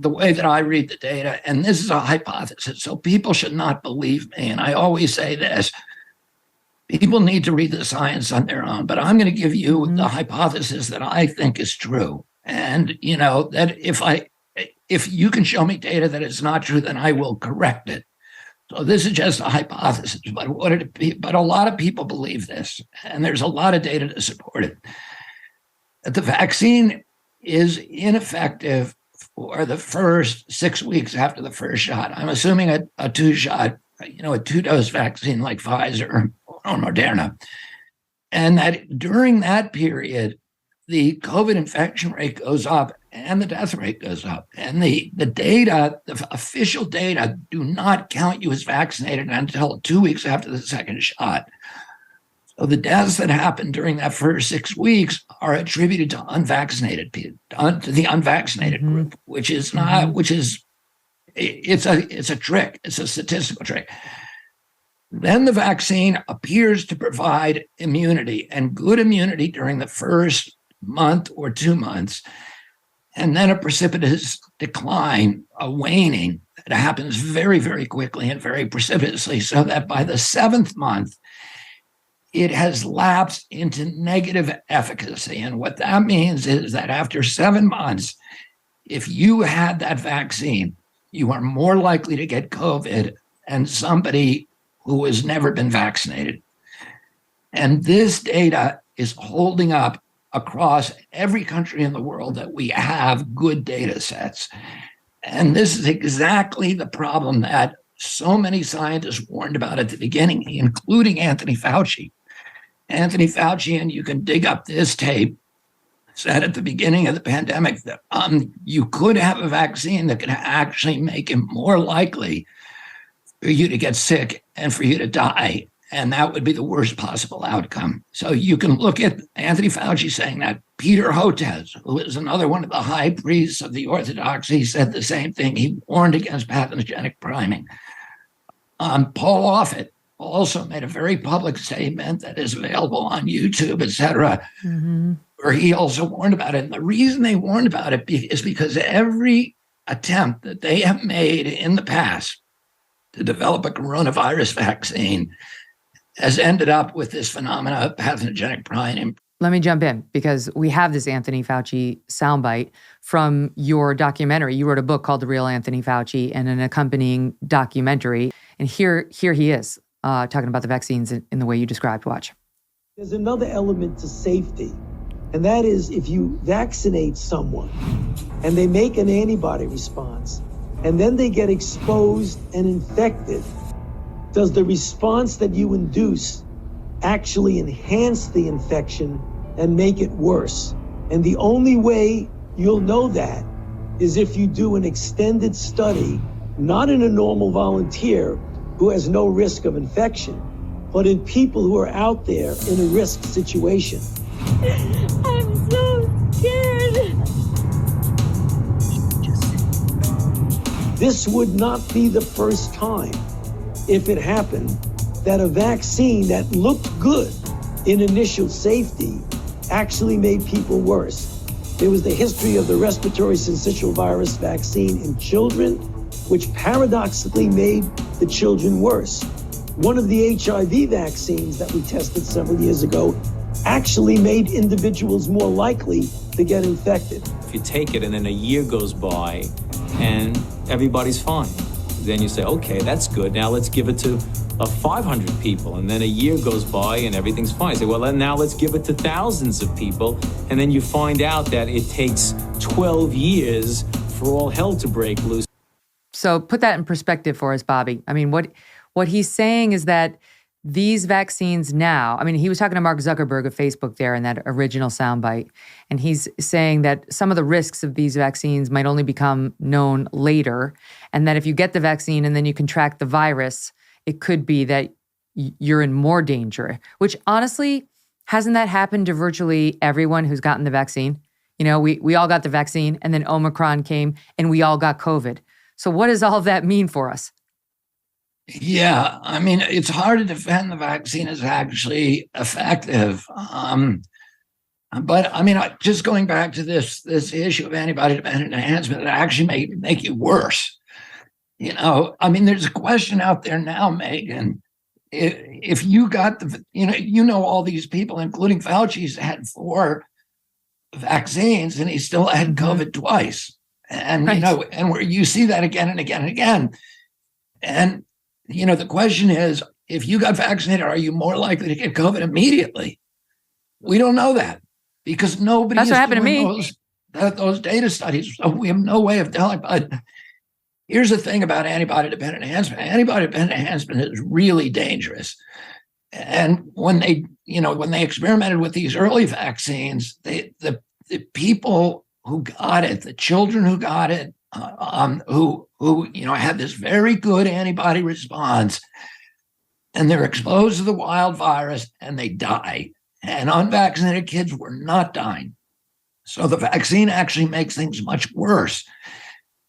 way that I read the data, and this is a hypothesis, so people should not believe me. And I always say this, people need to read the science on their own, but I'm going to give you the hypothesis that I think is true. And, you know, that if you can show me data that is not true, then I will correct it. So this is just a hypothesis, but a lot of people believe this, and there's a lot of data to support it. That the vaccine is ineffective for the first 6 weeks after the first shot. I'm assuming a two-shot, a two-dose vaccine like Pfizer or Moderna, and that during that period, the COVID infection rate goes up and the death rate goes up. And the data, the official data, do not count you as vaccinated until 2 weeks after the second shot. So the deaths that happen during that first 6 weeks are attributed to unvaccinated people, to the unvaccinated group, which is not, it's a trick. It's a statistical trick. Then the vaccine appears to provide immunity, and good immunity during the first month or 2 months, and then a precipitous decline, a waning that happens very, very quickly and very precipitously, so that by the 7th month, it has lapsed into negative efficacy. And what that means is that after 7 months, if you had that vaccine, you are more likely to get COVID than somebody who has never been vaccinated. And this data is holding up across every country in the world that we have good data sets. And this is exactly the problem that so many scientists warned about at the beginning, including Anthony Fauci. Anthony Fauci, and you can dig up this tape, said at the beginning of the pandemic that you could have a vaccine that could actually make it more likely for you to get sick and for you to die. And that would be the worst possible outcome. So you can look at Anthony Fauci saying that. Peter Hotez, who is another one of the high priests of the Orthodoxy, said the same thing. He warned against pathogenic priming. Paul Offit also made a very public statement that is available on YouTube, et cetera, where he also warned about it. And the reason they warned about it is because every attempt that they have made in the past to develop a coronavirus vaccine has ended up with this phenomena of pathogenic priming. Let me jump in because we have this Anthony Fauci soundbite from your documentary. You wrote a book called The Real Anthony Fauci and an accompanying documentary. And here he is talking about the vaccines in the way you described. Watch. There's another element to safety, and that is if you vaccinate someone and they make an antibody response and then they get exposed and infected, does the response that you induce actually enhance the infection and make it worse? And the only way you'll know that is if you do an extended study, not in a normal volunteer who has no risk of infection, but in people who are out there in a risk situation. I'm so scared. This would not be the first time, if it happened, that a vaccine that looked good in initial safety actually made people worse. There was the history of the respiratory syncytial virus vaccine in children, which paradoxically made the children worse. One of the HIV vaccines that we tested several years ago actually made individuals more likely to get infected. If you take it and then a year goes by and everybody's fine, then you say, okay, that's good. Now let's give it to 500 people. And then a year goes by and everything's fine. You say, well, then now let's give it to thousands of people. And then you find out that it takes 12 years for all hell to break loose. So put that in perspective for us, Bobby. I mean, what he's saying is that these vaccines now, I mean, he was talking to Mark Zuckerberg of Facebook there in that original soundbite, and he's saying that some of the risks of these vaccines might only become known later, and that if you get the vaccine and then you contract the virus, it could be that you're in more danger, which honestly, hasn't that happened to virtually everyone who's gotten the vaccine? You know, we all got the vaccine and then Omicron came and we all got COVID. So what does all of that mean for us? Yeah, I mean, it's hard to defend the vaccine as actually effective. But I mean, just going back to this issue of antibody-dependent enhancement, it actually make you worse. You know, I mean, there's a question out there now, Megyn. If you got all these people, including Fauci's, had 4 vaccines, and he still had COVID twice, and right. And where you see that again and again and again, and the question is, if you got vaccinated, are you more likely to get COVID immediately? We don't know that because nobody. That's what happened to me. Those data studies, so we have no way of telling. But here's the thing about antibody-dependent enhancement. Antibody-dependent enhancement is really dangerous. And when they experimented with these early vaccines, the people who got it, the children who got it, who had this very good antibody response, and they're exposed to the wild virus and they die. And unvaccinated kids were not dying. So the vaccine actually makes things much worse.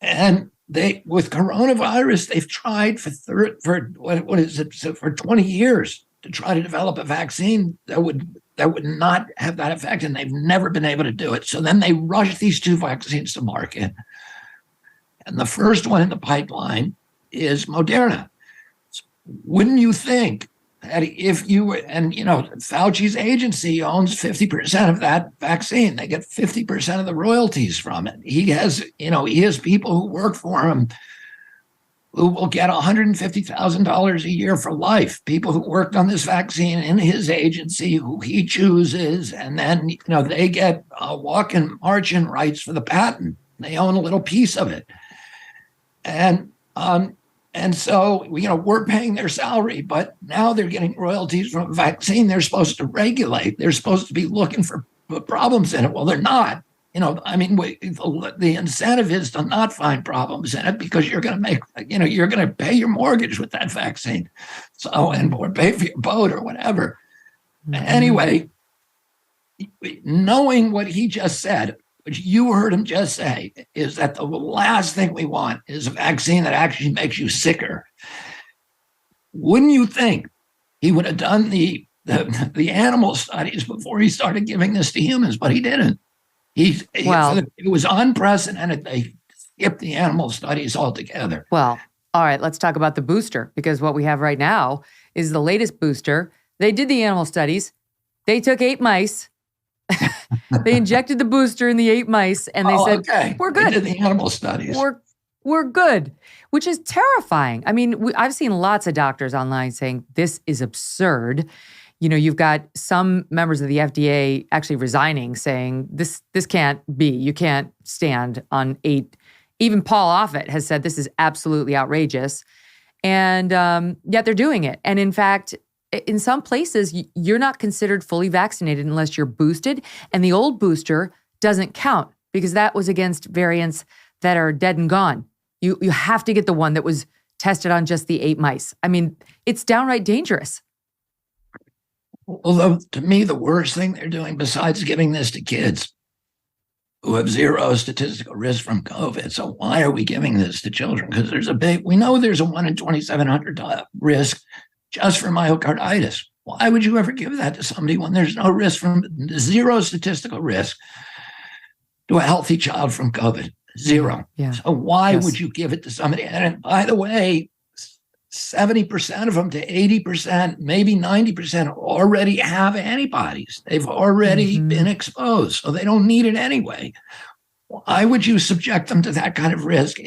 And with coronavirus, they've tried for 20 years to try to develop a vaccine that would not have that effect, and they've never been able to do it. So then they rushed these 2 vaccines to market. And the first one in the pipeline is Moderna. Wouldn't you think that if you were, and Fauci's agency owns 50% of that vaccine, they get 50% of the royalties from it. He has people who work for him who will get $150,000 a year for life. People who worked on this vaccine in his agency, who he chooses, and then they get walk-in, march-in rights for the patent. They own a little piece of it. And so, we're paying their salary, but now they're getting royalties from a vaccine they're supposed to regulate. They're supposed to be looking for problems in it. Well, they're not. The incentive is to not find problems in it because you're going to pay your mortgage with that vaccine. So, or pay for your boat or whatever. Mm-hmm. Anyway, knowing what he just said, which you heard him just say, is that the last thing we want is a vaccine that actually makes you sicker. Wouldn't you think he would have done the animal studies before he started giving this to humans? But he didn't. It was unprecedented. They skipped the animal studies altogether. Well, all right, let's talk about the booster, because what we have right now is the latest booster. They did the animal studies. They took 8 mice. They injected the booster in the 8 mice, and they said, okay. We're good. They did the animal studies. We're good, which is terrifying. I mean, I've seen lots of doctors online saying this is absurd. You've got some members of the FDA actually resigning, saying this can't be. You can't stand on 8. Even Paul Offit has said this is absolutely outrageous. And yet they're doing it. And in fact, in some places, you're not considered fully vaccinated unless you're boosted. And the old booster doesn't count because that was against variants that are dead and gone. You have to get the one that was tested on just the 8 mice. I mean, it's downright dangerous. Although, to me, the worst thing they're doing, besides giving this to kids who have 0 statistical risk from COVID, so why are we giving this to children? Because we know there's a 1 in 2,700 risk just for myocarditis. Why would you ever give that to somebody when there's no risk from 0 statistical risk to a healthy child from COVID? 0. Yeah. So why would you give it to somebody? And by the way, 70% of them to 80%, maybe 90% already have antibodies. They've already been exposed, so they don't need it anyway. Why would you subject them to that kind of risk?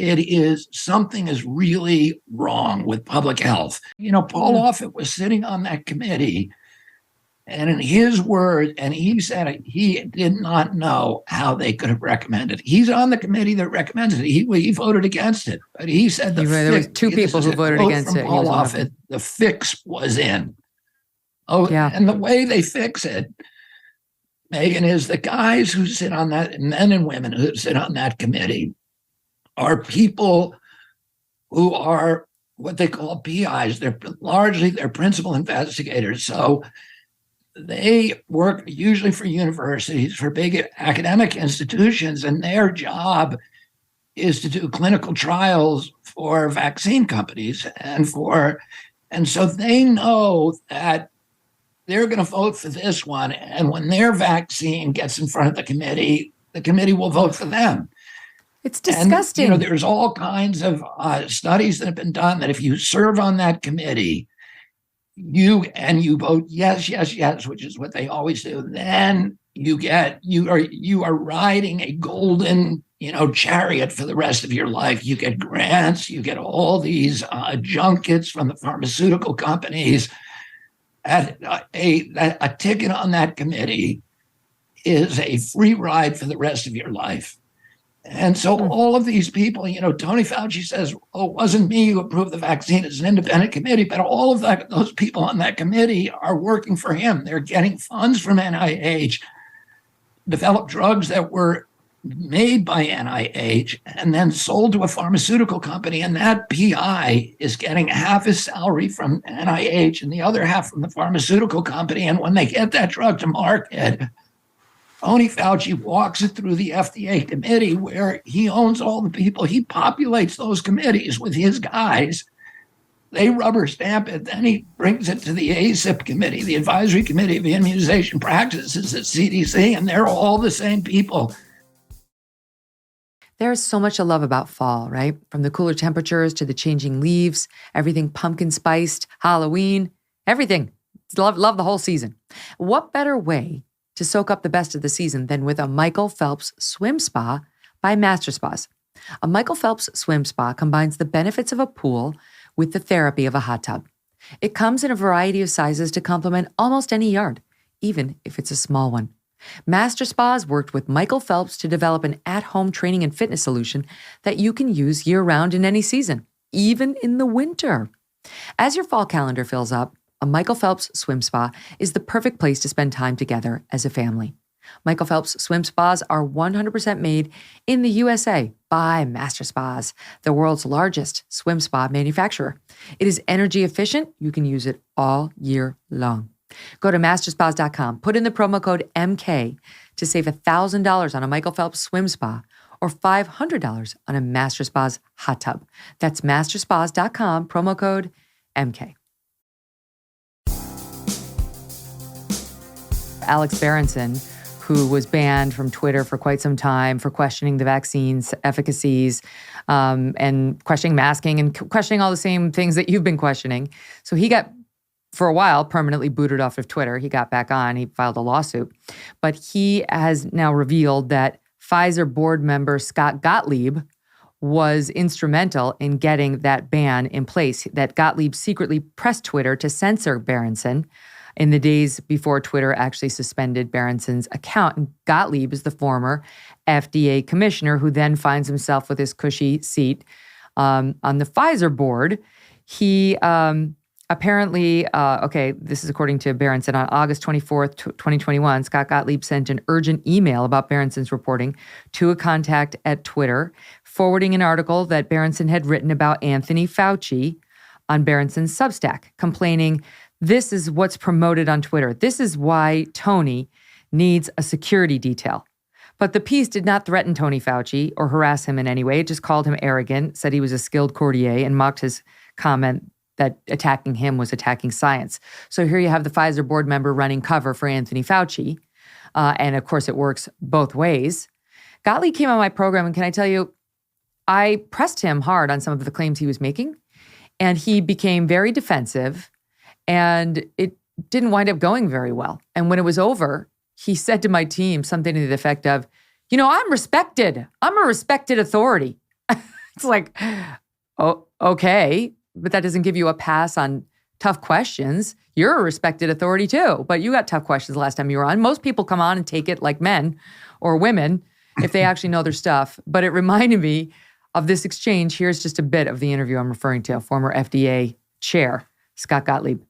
Something is really wrong with public health. Paul Offit was sitting on that committee, and in his words, and he said he did not know how they could have recommended it. He's on the committee that recommended it. He voted against it, but he said there was 2 people who voted against it. Paul Offit, the fix was in. Oh, Yeah. and the way they fix it, Megyn, is the guys who sit on that, men and women who sit on that committee are people who are what they call PIs. They're largely their principal investigators. So they work usually for universities, for big academic institutions, and their job is to do clinical trials for vaccine companies and so they know that they're going to vote for this one. And when their vaccine gets in front of the committee will vote for them. It's disgusting. And, there's all kinds of studies that have been done that if you serve on that committee, you vote yes, yes, yes, which is what they always do, then you are riding a golden, chariot for the rest of your life. You get grants, you get all these junkets from the pharmaceutical companies. A ticket on that committee is a free ride for the rest of your life. And so all of these people, Tony Fauci says, it wasn't me who approved the vaccine, it's an independent committee, but all of those people on that committee are working for him. They're getting funds from NIH, develop drugs that were made by NIH and then sold to a pharmaceutical company. And that PI is getting half his salary from NIH and the other half from the pharmaceutical company. And when they get that drug to market, Tony Fauci walks it through the FDA committee where he owns all the people. He populates those committees with his guys. They rubber stamp it. Then he brings it to the ACIP committee, the Advisory Committee of Immunization Practices at CDC, and they're all the same people. There's so much to love about fall, right? From the cooler temperatures to the changing leaves, everything pumpkin spiced, Halloween, everything. Love the whole season. What better way to soak up the best of the season than with a Michael Phelps swim spa by Master Spas? A Michael Phelps swim spa combines the benefits of a pool with the therapy of a hot tub. It comes in a variety of sizes to complement almost any yard, even if it's a small one. Master Spas worked with Michael Phelps to develop an at-home training and fitness solution that you can use year-round in any season, even in the winter. As your fall calendar fills up, a Michael Phelps swim spa is the perfect place to spend time together as a family. Michael Phelps swim spas are 100% made in the USA by Master Spas, the world's largest swim spa manufacturer. It is energy efficient. You can use it all year long. Go to masterspas.com, put in the promo code MK to save $1,000 on a Michael Phelps swim spa or $500 on a Master Spas hot tub. That's masterspas.com, promo code MK. Alex Berenson, who was banned from Twitter for quite some time for questioning the vaccine's efficacies and questioning masking and questioning all the same things that you've been questioning. So he got, for a while, permanently booted off of Twitter. He got back on. He filed a lawsuit. But he has now revealed that Pfizer board member Scott Gottlieb was instrumental in getting that ban in place, that Gottlieb secretly pressed Twitter to censor Berenson in the days before Twitter actually suspended Berenson's account. And Gottlieb is the former FDA commissioner who then finds himself with his cushy seat on the Pfizer board. He apparently, this is according to Berenson, on August 24th, 2021, Scott Gottlieb sent an urgent email about Berenson's reporting to a contact at Twitter, forwarding an article that Berenson had written about Anthony Fauci on Berenson's Substack, complaining, "This is what's promoted on Twitter. This is why Tony needs a security detail." But the piece did not threaten Tony Fauci or harass him in any way. It just called him arrogant, said he was a skilled courtier, and mocked his comment that attacking him was attacking science. So here you have the Pfizer board member running cover for Anthony Fauci. And of course, it works both ways. Gottlieb came on my program, and can I tell you, I pressed him hard on some of the claims he was making, and he became very defensive, and it didn't wind up going very well. And when it was over, he said to my team something to the effect of, I'm respected. I'm a respected authority. It's like, oh, okay, but that doesn't give you a pass on tough questions. You're a respected authority too, but you got tough questions the last time you were on. Most people come on and take it like men or women if they actually know their stuff. But it reminded me of this exchange. Here's just a bit of the interview I'm referring to, former FDA chair, Scott Gottlieb.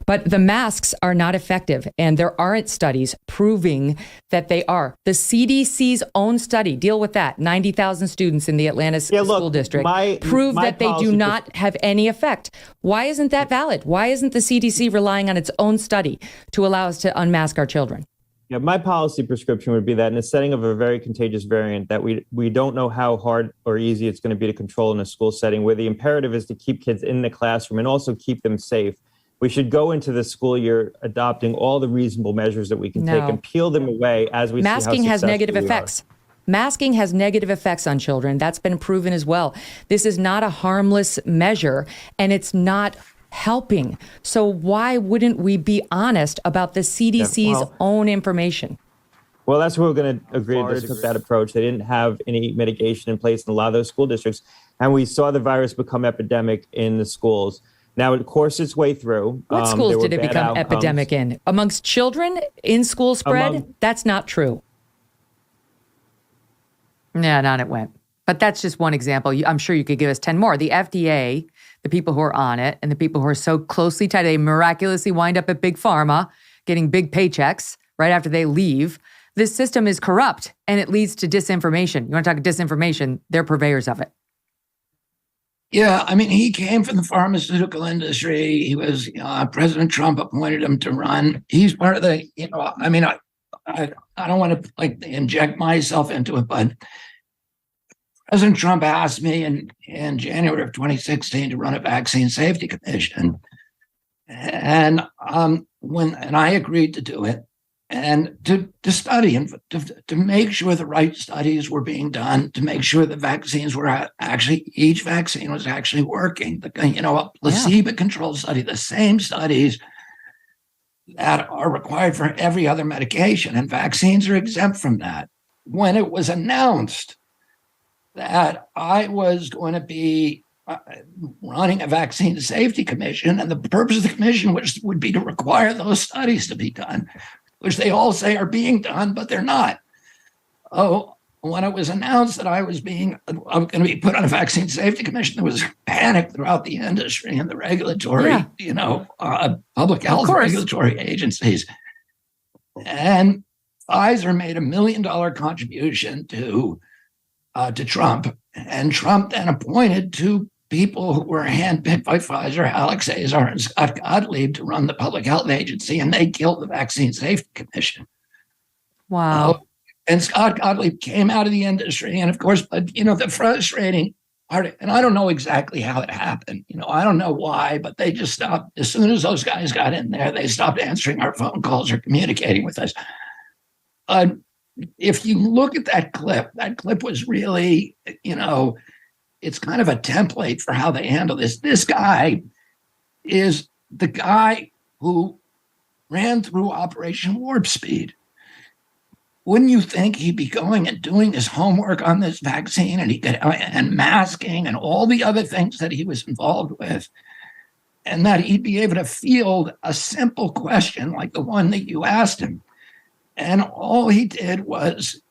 But the masks are not effective, and there aren't studies proving that they are. The CDC's own study, deal with that, 90,000 students in the Atlanta school district, prove that they do not have any effect. Why isn't that valid? Why isn't the CDC relying on its own study to allow us to unmask our children? Yeah, my policy prescription would be that in the setting of a very contagious variant that we don't know how hard or easy it's going to be to control in a school setting, where the imperative is to keep kids in the classroom and also keep them safe. We should go into the school year adopting all the reasonable measures that we can take and peel them away as we see how successful Masking has negative we are. effects. Masking has negative effects on children. That's been proven as well. This is not a harmless measure, and it's not helping. So why wouldn't we be honest about the CDC's own information? Well, that's what we're going to agree. They took that approach. They didn't have any mitigation in place in a lot of those school districts. And we saw the virus become epidemic in the schools. Now, it coursed its way through. What schools did it become epidemic in? Amongst children? In school spread? That's not true. Yeah, on it went. But that's just one example. I'm sure you could give us 10 more. The FDA, the people who are on it, and the people who are so closely tied, they miraculously wind up at Big Pharma, getting big paychecks right after they leave. This system is corrupt, and it leads to disinformation. You want to talk disinformation? They're purveyors of it. Yeah, I mean, he came from the pharmaceutical industry. He was President Trump appointed him to run. He's part of the, I mean, I don't want to inject myself into it, but President Trump asked me in January of 2016 to run a vaccine safety commission, and I agreed to do it and to study and to make sure the right studies were being done, to make sure the vaccines were each vaccine was actually working. A placebo-controlled study, the same studies that are required for every other medication, and vaccines are exempt from that. When it was announced that I was going to be running a vaccine safety commission, and the purpose of the commission would be to require those studies to be done, which they all say are being done, but they're not. When it was announced that I was going to be put on a vaccine safety commission, there was panic throughout the industry and the regulatory, public health regulatory agencies. And Pfizer made $1 million contribution to Trump, and Trump then appointed two people who were handpicked by Pfizer, Alex Azar and Scott Gottlieb, to run the public health agency, and they killed the Vaccine Safety Commission. Wow. And Scott Gottlieb came out of the industry, and of course, the frustrating part, and I don't know exactly how it happened. I don't know why, but they just stopped. As soon as those guys got in there, they stopped answering our phone calls or communicating with us. If you look at that clip was really, it's kind of a template for how they handle this. This guy is the guy who ran through Operation Warp Speed. Wouldn't you think he'd be going and doing his homework on this vaccine and masking and all the other things that he was involved with, and that he'd be able to field a simple question like the one that you asked him? And all he did was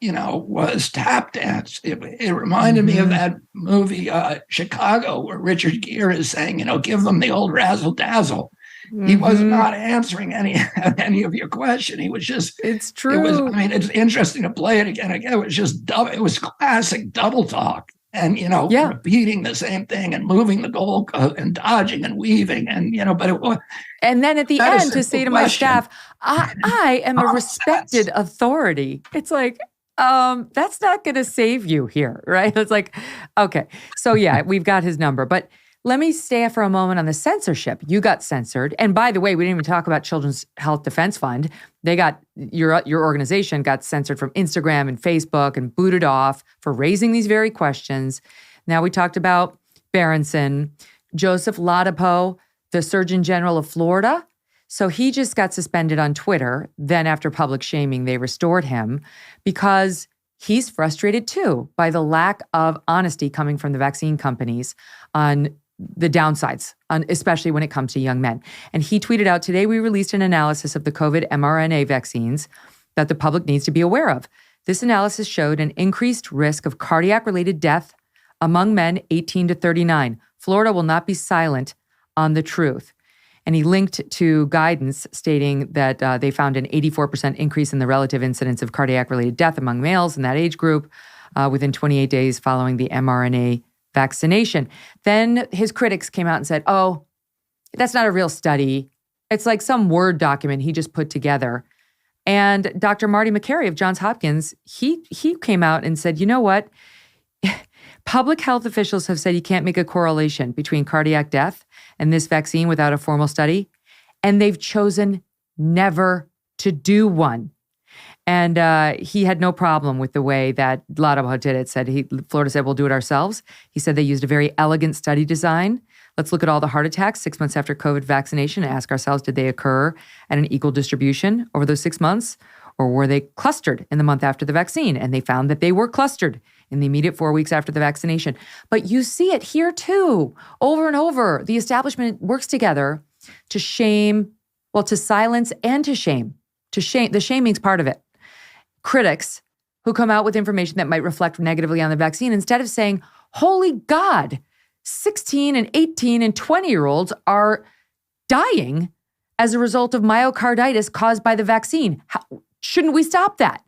tap dance. It reminded me of that movie, Chicago, where Richard Gere is saying, give them the old razzle dazzle. Mm-hmm. He was not answering any of your question. He was just, it's true. It's interesting to play it again. It was just, it was classic double talk. And, repeating the same thing and moving the goal and dodging and weaving. And, but it was. And then at the end to say to my staff, I am a respected authority. It's like, that's not going to save you here, right? It's like, okay. So yeah, we've got his number. But let me stay for a moment on the censorship. You got censored. And by the way, we didn't even talk about Children's Health Defense Fund. They got, your organization got censored from Instagram and Facebook and booted off for raising these very questions. Now we talked about Berenson, Joseph Ladapo, the Surgeon General of Florida. So he just got suspended on Twitter. Then after public shaming, they restored him because he's frustrated too by the lack of honesty coming from the vaccine companies on the downsides, especially when it comes to young men. And he tweeted out, "Today we released an analysis of the COVID mRNA vaccines that the public needs to be aware of. This analysis showed an increased risk of cardiac-related death among men 18 to 39. Florida will not be silent on the truth." And he linked to guidance stating that they found an 84% increase in the relative incidence of cardiac-related death among males in that age group within 28 days following the mRNA vaccination. Then his critics came out and said, oh, that's not a real study. It's like some Word document he just put together. And Dr. Marty Makary of Johns Hopkins, he came out and said, you know what? Public health officials have said you can't make a correlation between cardiac death and this vaccine without a formal study. And they've chosen never to do one. And he had no problem with the way that Gottlieb did it. Florida said, we'll do it ourselves. He said they used a very elegant study design. Let's look at all the heart attacks 6 months after COVID vaccination and ask ourselves, did they occur at an equal distribution over those 6 months? Or were they clustered in the month after the vaccine? And they found that they were clustered in the immediate 4 weeks after the vaccination. But you see it here too, over and over. The establishment works together to shame, well, to silence and to shame. The shaming's part of it. Critics who come out with information that might reflect negatively on the vaccine, instead of saying, holy God, 16 and 18 and 20-year-olds are dying as a result of myocarditis caused by the vaccine. Shouldn't we stop that?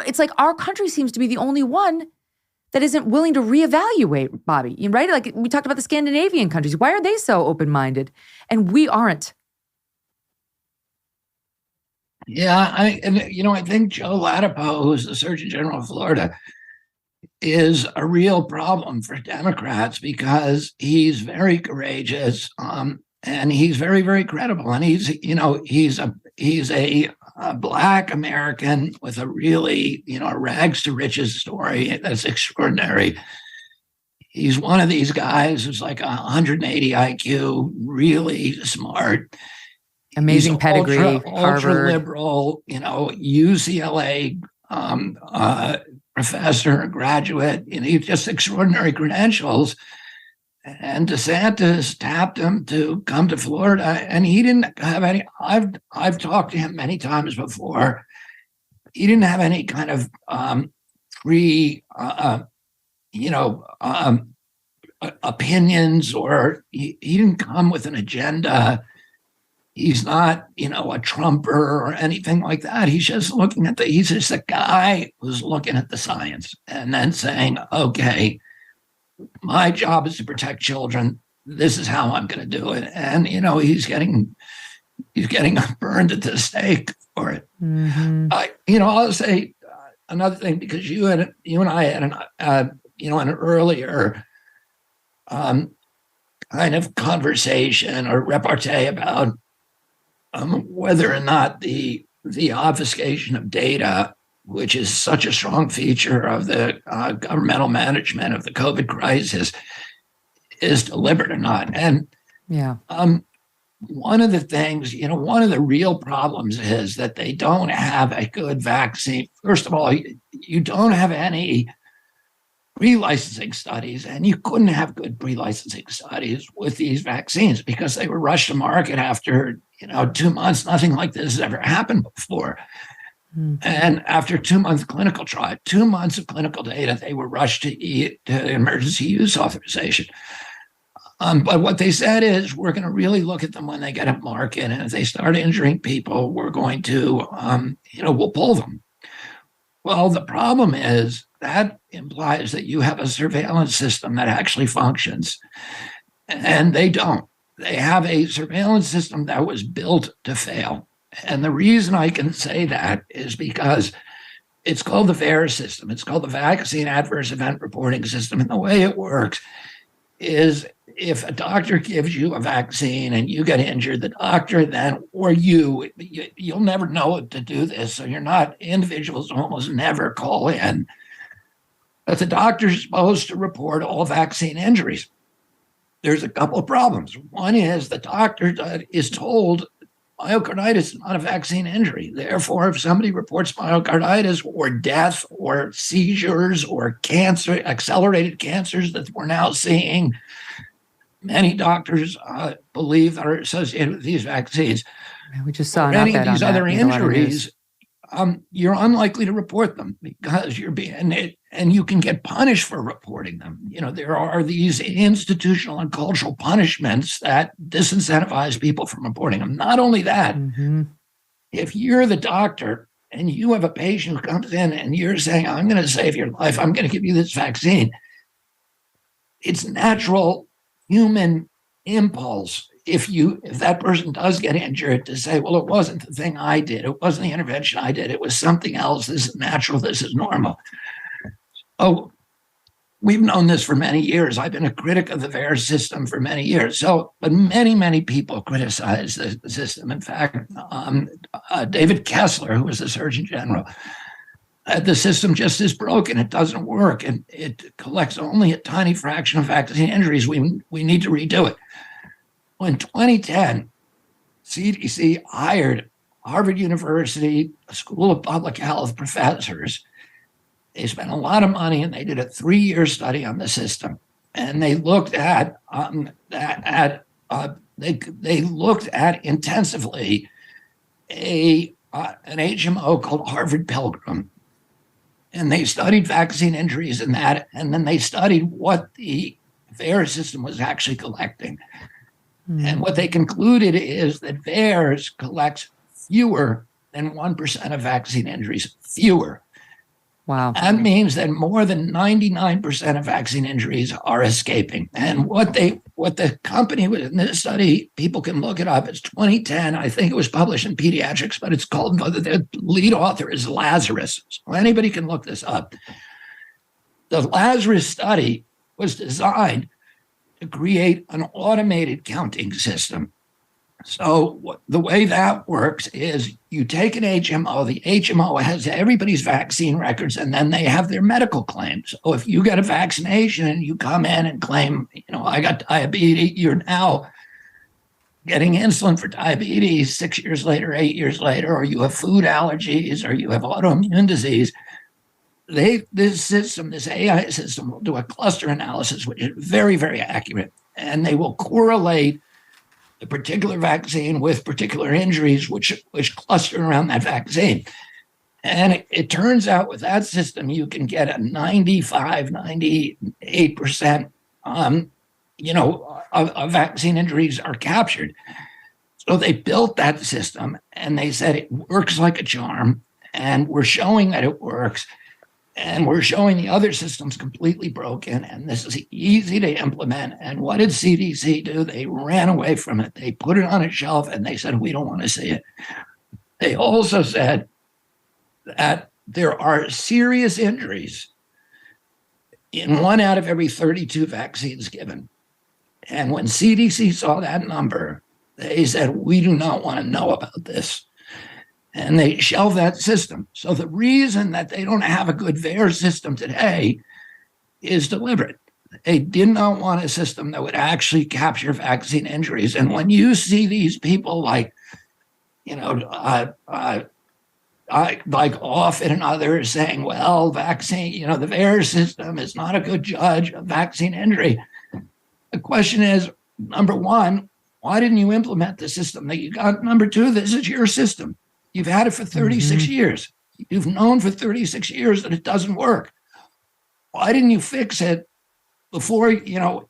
It's like our country seems to be the only one that isn't willing to reevaluate, Bobby, right? Like we talked about the Scandinavian countries. Why are they so open-minded? And we aren't. Yeah, I think Joe Ladapo, who's the Surgeon General of Florida, is a real problem for Democrats because he's very courageous and he's very, very credible. And he's a Black American with a really, rags to riches story that's extraordinary. He's one of these guys who's like 180 IQ, really smart. Amazing He's pedigree, Harvard. Ultra liberal, UCLA professor, graduate, he's just extraordinary credentials. And DeSantis tapped him to come to Florida, and he didn't have any. I've talked to him many times before. He didn't have any kind of opinions, or he didn't come with an agenda. He's not, a Trumper or anything like that. He's just he's just a guy who's looking at the science and then saying, okay, my job is to protect children. This is how I'm going to do it. And, he's getting burned at the stake for it. Mm-hmm. I'll say another thing, because you and I had an earlier kind of conversation or repartee about whether or not the obfuscation of data, which is such a strong feature of the governmental management of the COVID crisis, is deliberate or not. And yeah, one of the things, one of the real problems is that they don't have a good vaccine. First of all, you don't have any pre-licensing studies, and you couldn't have good pre-licensing studies with these vaccines because they were rushed to market after 2 months. Nothing like this has ever happened before. Mm-hmm. And after 2 months clinical trial, 2 months of clinical data, they were rushed to emergency use authorization. But what they said is, we're going to really look at them when they get up market, and if they start injuring people, we're going to, we'll pull them. Well, the problem is that implies that you have a surveillance system that actually functions, and they don't. They have a surveillance system that was built to fail. And the reason I can say that is because it's called the VAERS system. It's called the Vaccine Adverse Event Reporting System. And the way it works is, if a doctor gives you a vaccine and you get injured, the doctor then, or you'll never know to do this. So individuals almost never call in. But the doctor's supposed to report all vaccine injuries. There's a couple of problems. One is the doctor is told myocarditis is not a vaccine injury. Therefore, if somebody reports myocarditis or death or seizures or cancer, accelerated cancers that we're now seeing, many doctors believe that are associated with these vaccines. We just saw any of these other injuries, you're unlikely to report them because you're being, and you can get punished for reporting them. There are these institutional and cultural punishments that disincentivize people from reporting them. Not only that, if you're the doctor and you have a patient who comes in and you're saying, I'm going to save your life, I'm going to give you this vaccine, it's natural human impulse if that person does get injured to say, well, it wasn't the thing I did, it wasn't the intervention I did, it was something else. This is natural, this is normal. Oh, we've known this for many years. I've been a critic of the VAERS system for many years. But many people criticize the system. In fact, David Kessler, who was the Surgeon General, the system just is broken. It doesn't work, and it collects only a tiny fraction of vaccine injuries. We need to redo it. Well, in 2010, CDC hired Harvard University School of Public Health professors. They spent a lot of money, and they did a 3-year study on the system. And they looked at they looked at intensively an HMO called Harvard Pilgrim. And they studied vaccine injuries in that, and then they studied what the VAERS system was actually collecting. And what they concluded is that VAERS collects fewer than 1% of vaccine injuries, fewer. Wow. That means that more than 99% of vaccine injuries are escaping. And what the company was in this study, people can look it up. It's 2010. I think it was published in Pediatrics, but it's called, the lead author is Lazarus. So anybody can look this up. The Lazarus study was designed to create an automated counting system. So the way that works is you take an HMO, the HMO has everybody's vaccine records, and then they have their medical claims. So if you get a vaccination and you come in and claim, I got diabetes, you're now getting insulin for diabetes 6 years later, 8 years later, or you have food allergies, or you have autoimmune disease, this system, this AI system, will do a cluster analysis, which is very, very accurate. And they will correlate the particular vaccine with particular injuries, which cluster around that vaccine. And it turns out with that system, you can get a 95, 98%, of vaccine injuries are captured. So they built that system and they said it works like a charm, and we're showing that it works. And we're showing the other systems completely broken, and this is easy to implement. And what did CDC do? They ran away from it. They put it on a shelf, and they said, we don't want to see it. They also said that there are serious injuries in 1 out of every 32 vaccines given. And when CDC saw that number, they said, we do not want to know about this. And they shelved that system. So the reason that they don't have a good VAERS system today is deliberate. They did not want a system that would actually capture vaccine injuries. And when you see these people like Offit and others saying, well, vaccine, the VAERS system is not a good judge of vaccine injury. The question is, number one, why didn't you implement the system that you got? Number two, this is your system. You've had it for 36 years. You've known for 36 years that it doesn't work. Why didn't you fix it before,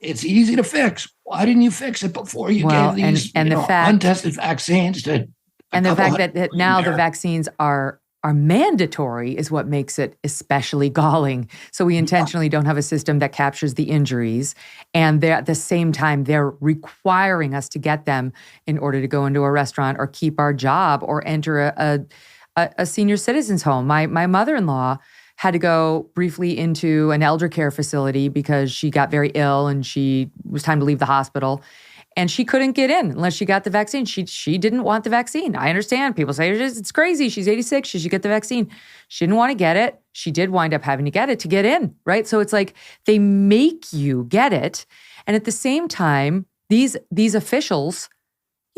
it's easy to fix. Why didn't you fix it before you gave these untested vaccines to And the fact that now the vaccines are mandatory is what makes it especially galling. So we intentionally don't have a system that captures the injuries. And at the same time, they're requiring us to get them in order to go into a restaurant or keep our job or enter a senior citizen's home. My mother-in-law had to go briefly into an elder care facility because she got very ill and it was time to leave the hospital. And she couldn't get in unless she got the vaccine. She didn't want the vaccine. I understand. People say it's crazy. She's 86. She should get the vaccine. She didn't want to get it. She did wind up having to get it to get in, right? So it's like they make you get it. And at the same time, these officials,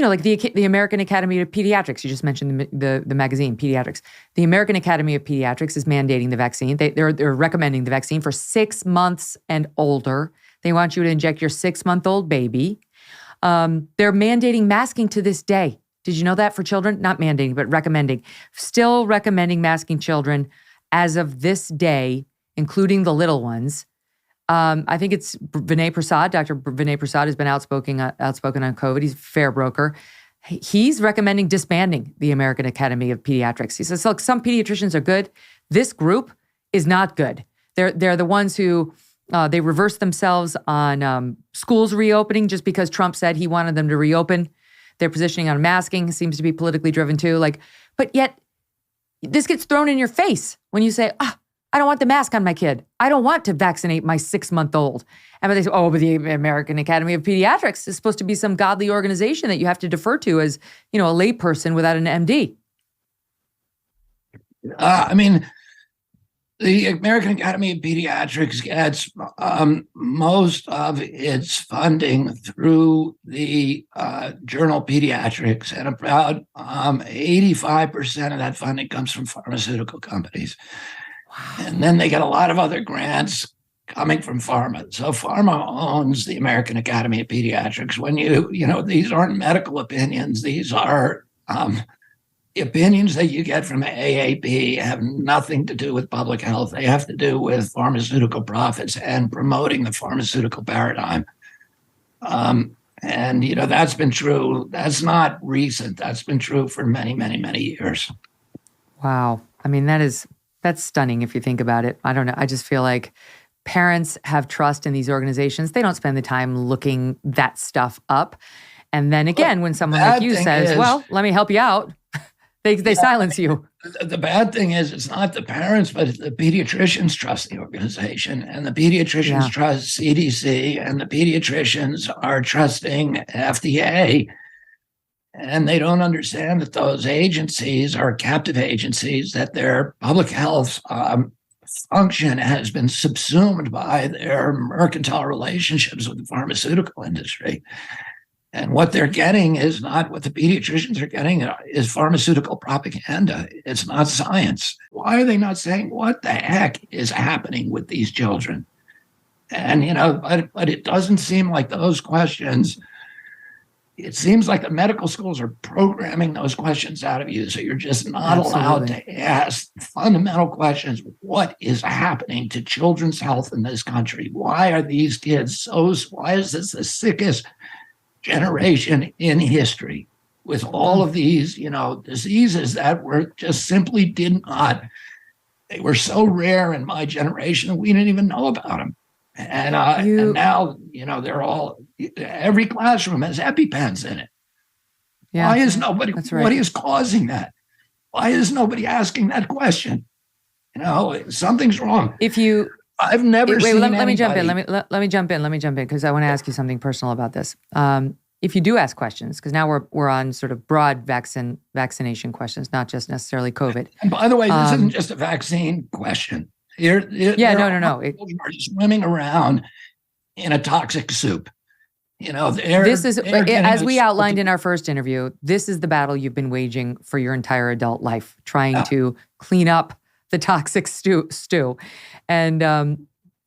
like the American Academy of Pediatrics, you just mentioned the magazine, Pediatrics. The American Academy of Pediatrics is mandating the vaccine. They're recommending the vaccine for 6 months and older. They want you to inject your 6-month-old baby. They're mandating masking to this day. Did you know that for children? Not mandating, but recommending. Still recommending masking children as of this day, including the little ones. I think it's Vinay Prasad. Dr. Vinay Prasad has been outspoken on COVID. He's a fair broker. He's recommending disbanding the American Academy of Pediatrics. He says, look, some pediatricians are good. This group is not good. They're the ones who they reversed themselves on schools reopening just because Trump said he wanted them to reopen. Their positioning on masking seems to be politically driven too. But yet this gets thrown in your face when you say, I don't want the mask on my kid. I don't want to vaccinate my 6-month-old. And they say, but the American Academy of Pediatrics is supposed to be some godly organization that you have to defer to as, a layperson without an MD. The American Academy of Pediatrics gets most of its funding through the journal Pediatrics, and about 85% of that funding comes from pharmaceutical companies. And then they get a lot of other grants coming from pharma. So pharma owns the American Academy of Pediatrics. When these aren't medical opinions. These are opinions that you get from AAP have nothing to do with public health. They have to do with pharmaceutical profits and promoting the pharmaceutical paradigm. And that's been true. That's not recent. That's been true for many, many, many years. Wow. That's stunning if you think about it. I don't know. I just feel like parents have trust in these organizations. They don't spend the time looking that stuff up. And then again, when someone like you says, let me help you out, they silence you. The bad thing is it's not the parents, but the pediatricians trust the organization, and the pediatricians trust CDC, and the pediatricians are trusting FDA. And they don't understand that those agencies are captive agencies, that their public health function has been subsumed by their mercantile relationships with the pharmaceutical industry. And what they're getting is not what the pediatricians are getting, is pharmaceutical propaganda. It's not science. Why are they not saying what the heck is happening with these children? And, but it doesn't seem like those questions. It seems like the medical schools are programming those questions out of you. So you're just not allowed to ask fundamental questions. What is happening to children's health in this country? Why are these kids why is this the sickest generation in history with all of these, diseases that were just simply they were so rare in my generation that we didn't even know about them. And now, they're every classroom has EpiPens in it. Yeah, why is nobody, what is causing that? Why is nobody asking that question? Something's wrong. I've never seen let me jump in. Let me jump in because I want to ask you something personal about this. If you do ask questions, because now we're on sort of broad vaccination questions, not just necessarily COVID. And by the way, this isn't just a vaccine question. No. Children are swimming around in a toxic soup. This is, as we outlined in our first interview, this is the battle you've been waging for your entire adult life, trying to clean up the toxic stew. And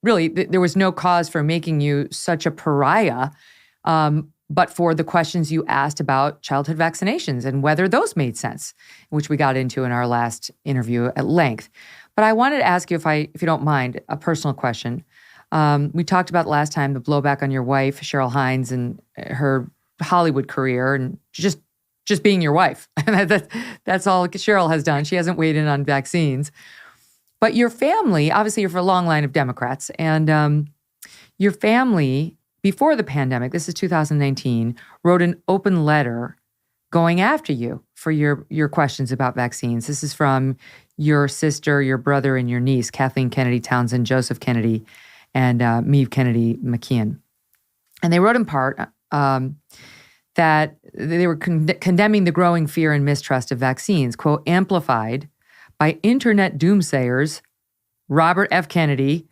really, there was no cause for making you such a pariah, but for the questions you asked about childhood vaccinations and whether those made sense, which we got into in our last interview at length. But I wanted to ask you, if you don't mind, a personal question. We talked about last time the blowback on your wife, Cheryl Hines, and her Hollywood career, and just being your wife. That's all Cheryl has done. She hasn't weighed in on vaccines. But your family, obviously you're for a long line of Democrats, and your family, before the pandemic, this is 2019, wrote an open letter going after you for your questions about vaccines. This is from your sister, your brother, and your niece, Kathleen Kennedy Townsend, Joseph Kennedy, and Meave Kennedy McKeon. And they wrote in part that they were condemning the growing fear and mistrust of vaccines, quote, amplified by internet doomsayers, Robert F. Kennedy,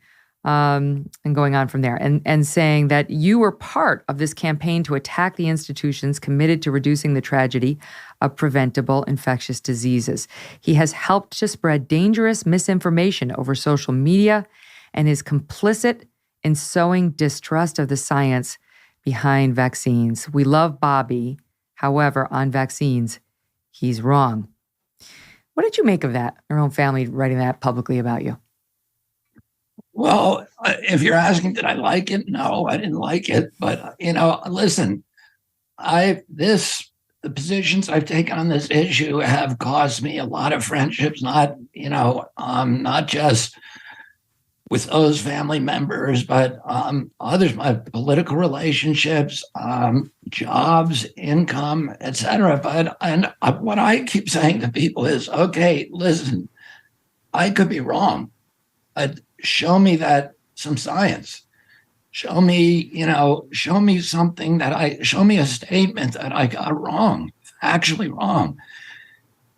and going on from there, and saying that you were part of this campaign to attack the institutions committed to reducing the tragedy of preventable infectious diseases. He has helped to spread dangerous misinformation over social media and is complicit in sowing distrust of the science behind vaccines. We love Bobby. However, on vaccines, he's wrong. What did you make of that? Your own family writing that publicly about you? Well, if you're asking, did I like it? No, I didn't like it. But, listen, the positions I've taken on this issue have caused me a lot of friendships, not just with those family members, but others, my political relationships, jobs, income, etc. What I keep saying to people is, okay, listen, I could be wrong. Show me some science. Show me something show me a statement that I got wrong, actually wrong.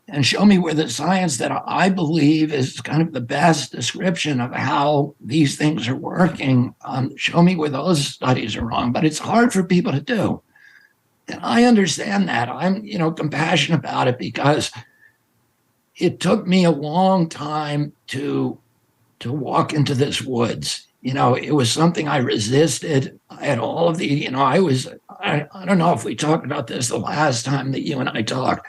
And show me where the science that I believe is kind of the best description of how these things are working. Show me where those studies are wrong. But it's hard for people to do. And I understand that. I'm, compassionate about it because it took me a long time to walk into this woods. It was something I resisted. I had all of the, I don't know if we talked about this the last time that you and I talked,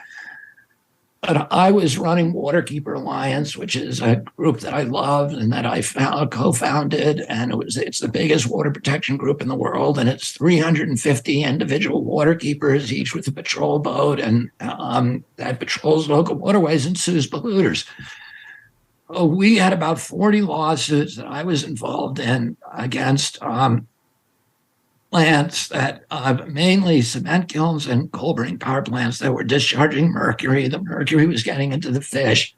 but I was running Waterkeeper Alliance, which is a group that I love and that I co-founded, and it's the biggest water protection group in the world, and it's 350 individual waterkeepers, each with a patrol boat, and that patrols local waterways and sues polluters. We had about 40 lawsuits that I was involved in against plants that mainly cement kilns and coal-burning power plants that were discharging mercury. The mercury was getting into the fish.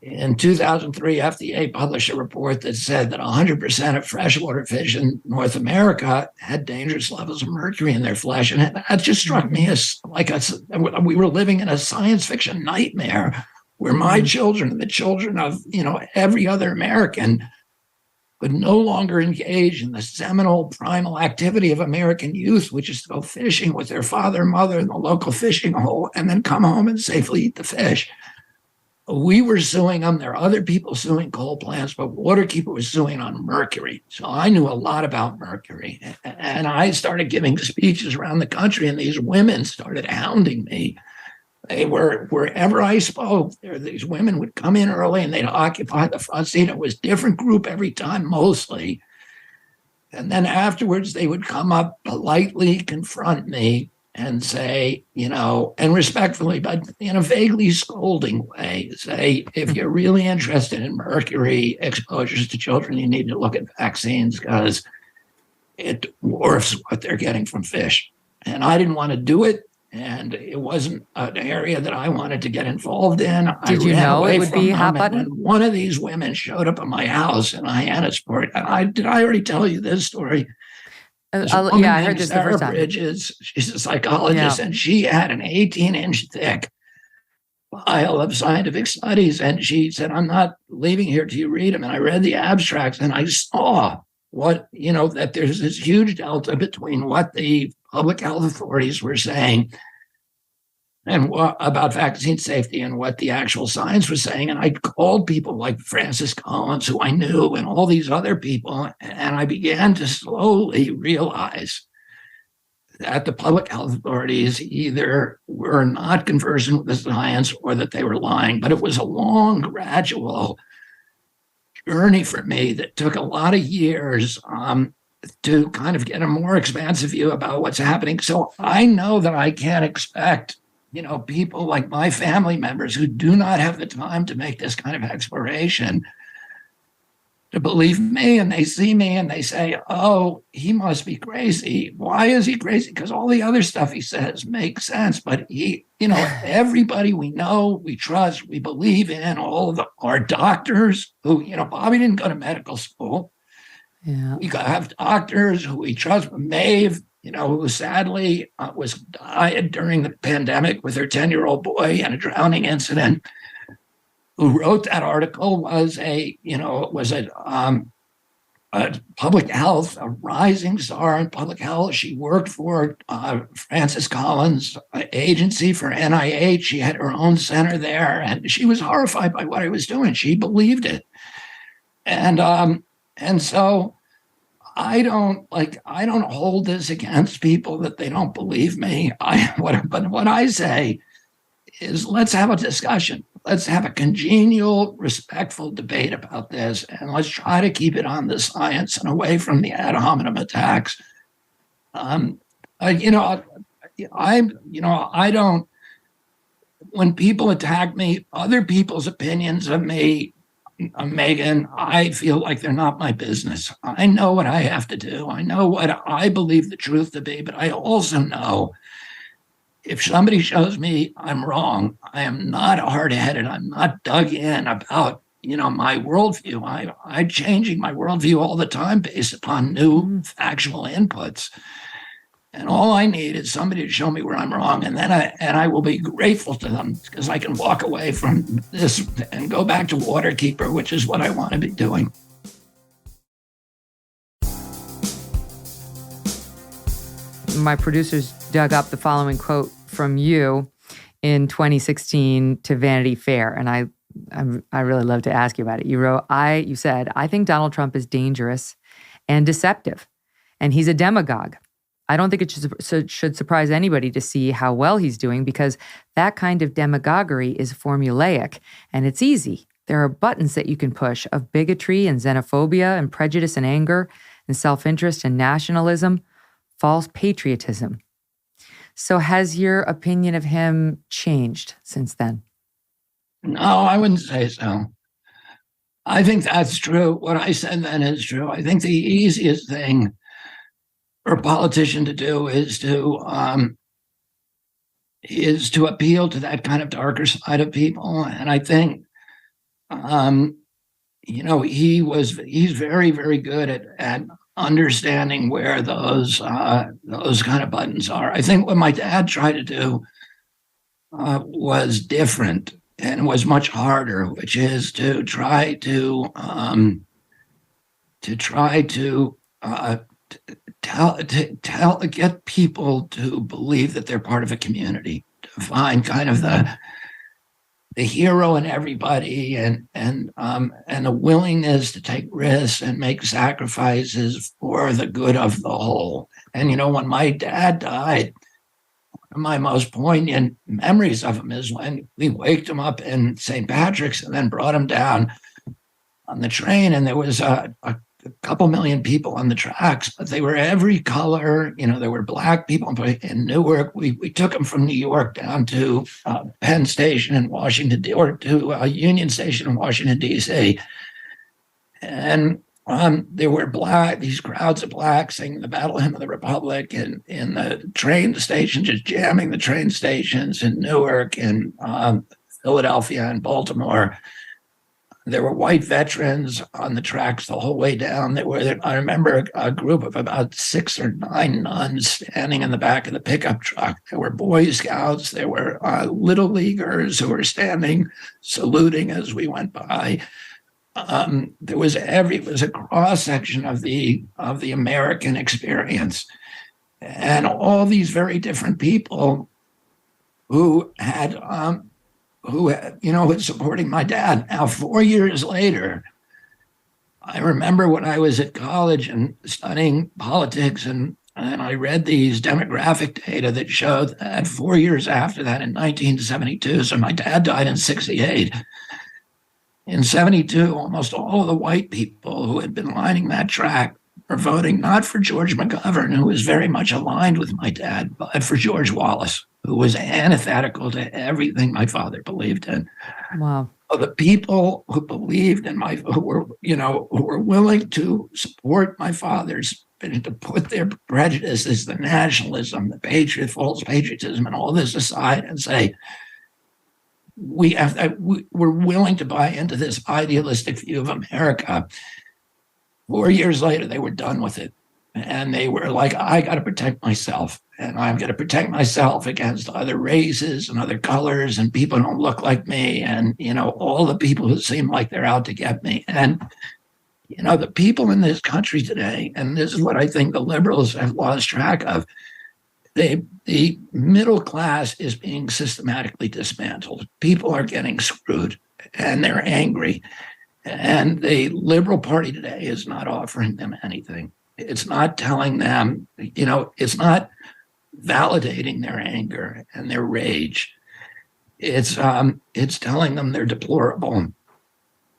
In 2003, FDA published a report that said that 100% of freshwater fish in North America had dangerous levels of mercury in their flesh. And that just struck me as we were living in a science fiction nightmare where my children and the children of, every other American would no longer engage in the seminal primal activity of American youth, which is to go fishing with their father and mother in the local fishing hole and then come home and safely eat the fish. We were suing them. There are other people suing coal plants, but Waterkeeper was suing on mercury. So I knew a lot about mercury. And I started giving speeches around the country, and these women started hounding me. They were, wherever I spoke, these women would come in early and they'd occupy the front seat. It was a different group every time, mostly. And then afterwards, they would come up, politely confront me and say, and respectfully, but in a vaguely scolding way, say, if you're really interested in mercury exposures to children, you need to look at vaccines because it dwarfs what they're getting from fish. And I didn't want to do it. And it wasn't an area that I wanted to get involved in. Did you know it would be hot button? When one of these women showed up at my house in Hyannisport, did I already tell you this story? I heard this the first time. Bridges, she's a psychologist, and she had an 18-inch thick file of scientific studies. And she said, I'm not leaving here till you read them. And I read the abstracts, and I saw that there's this huge delta between what the public health authorities were saying and about vaccine safety and what the actual science was saying. And I called people like Francis Collins, who I knew, and all these other people. And I began to slowly realize that the public health authorities either were not conversant with the science or that they were lying. But it was a long, gradual journey for me that took a lot of years to kind of get a more expansive view about what's happening. So I know that I can't expect, people like my family members who do not have the time to make this kind of exploration to believe me, and they see me and they say, oh, he must be crazy. Why is he crazy? Because all the other stuff he says makes sense. But everybody we know, we trust, we believe in, all of our doctors who, Bobby didn't go to medical school. Yeah. We have doctors who we trust. Maeve, who sadly died during the pandemic with her 10-year-old boy in a drowning incident, who wrote that article, was a public health, a rising star in public health. She worked for Francis Collins' agency for NIH. She had her own center there, and she was horrified by what I was doing. She believed it. And so I don't hold this against people that they don't believe me. But what I say is, let's have a discussion. Let's have a congenial, respectful debate about this, and let's try to keep it on the science and away from the ad hominem attacks. I don't. When people attack me, other people's opinions of me, Megyn, I feel like they're not my business. I know what I have to do. I know what I believe the truth to be, but I also know if somebody shows me I'm wrong, I am not hard-headed. I'm not dug in about, my worldview. I'm changing my worldview all the time based upon new factual inputs. And all I need is somebody to show me where I'm wrong, and then I will be grateful to them, because I can walk away from this and go back to Waterkeeper, which is what I want to be doing. My producers dug up the following quote from you in 2016 to Vanity Fair, and I really love to ask you about it. You said, "I think Donald Trump is dangerous and deceptive, and he's a demagogue. I don't think it should surprise anybody to see how well he's doing, because that kind of demagoguery is formulaic and it's easy. There are buttons that you can push of bigotry and xenophobia and prejudice and anger and self-interest and nationalism, false patriotism." So has your opinion of him changed since then? No, I wouldn't say so. I think that's true. What I said then is true. I think the easiest thing for a politician to do is to appeal to that kind of darker side of people. And I think, he's very, very good at understanding where those kind of buttons are. I think what my dad tried to do was different and was much harder, which is to try to get people to believe that they're part of a community, to find kind of the hero in everybody, and the willingness to take risks and make sacrifices for the good of the whole. And when my dad died, one of my most poignant memories of him is when we waked him up in St. Patrick's and then brought him down on the train, and there was a couple million people on the tracks, but they were every color. There were Black people in Newark. We took them from New York down to Penn Station in Washington, or to Union Station in Washington, D.C. And there were these crowds of Blacks singing the Battle Hymn of the Republic, and in the train station, just jamming the train stations in Newark and Philadelphia and Baltimore. There were white veterans on the tracks the whole way down. I remember a group of about 6 or 9 nuns standing in the back of the pickup truck. There were Boy Scouts. There were Little Leaguers who were standing, saluting as we went by. It was a cross section of the American experience, and all these very different people who was supporting my dad. Now, 4 years later, I remember when I was at college and studying politics, and I read these demographic data that showed that 4 years after that, in 1972, so my dad died in 68. In 72, almost all of the white people who had been lining that track were voting not for George McGovern, who was very much aligned with my dad, but for George Wallace, who was antithetical to everything my father believed in. Wow. So the people who believed in who were willing to support my father's, and to put their prejudices, the nationalism, the false patriotism, and all this aside, and say, we're willing to buy into this idealistic view of America. 4 years later, they were done with it. And they were like, I got to protect myself, and I'm going to protect myself against other races and other colors and people who don't look like me, and, all the people who seem like they're out to get me. And, the people in this country today, and this is what I think the liberals have lost track of, the middle class is being systematically dismantled. People are getting screwed, and they're angry. And the Liberal Party today is not offering them anything. It's not telling them, it's not validating their anger and their rage. It's telling them they're deplorable,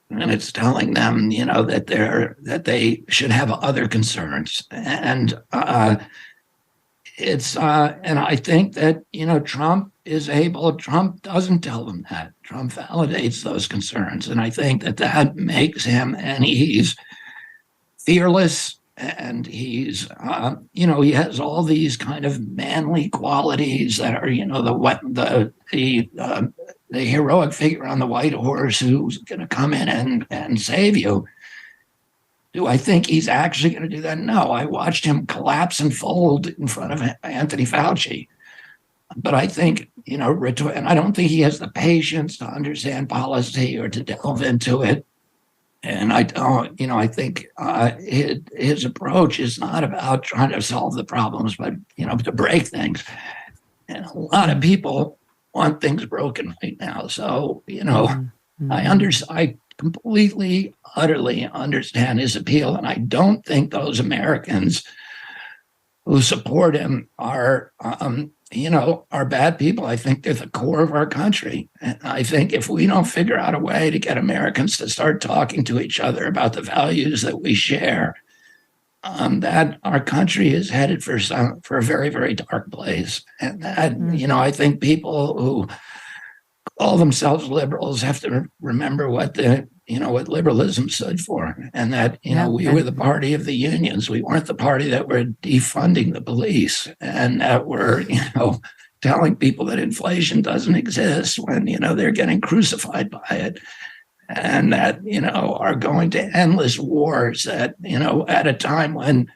and it's telling them, that they should have other concerns. And and I think that Trump doesn't tell them that. Trump validates those concerns, and I think that makes him, and he's fearless. And he's, he has all these kind of manly qualities that are, the heroic figure on the white horse who's going to come in and save you. Do I think he's actually going to do that? No, I watched him collapse and fold in front of Anthony Fauci. But I think, and I don't think he has the patience to understand policy or to delve into it. And I don't, I think his approach is not about trying to solve the problems, but, to break things. And a lot of people want things broken right now. So, I completely, utterly understand his appeal. And I don't think those Americans who support him are bad people. I think they're the core of our country. And I think if we don't figure out a way to get Americans to start talking to each other about the values that we share, that our country is headed for a very, very dark place. And that, I think people who call themselves liberals have to remember what what liberalism stood for, and that we were the party of the unions. We weren't the party that were defunding the police and that were telling people that inflation doesn't exist when they're getting crucified by it, and that are going to endless wars at at a time when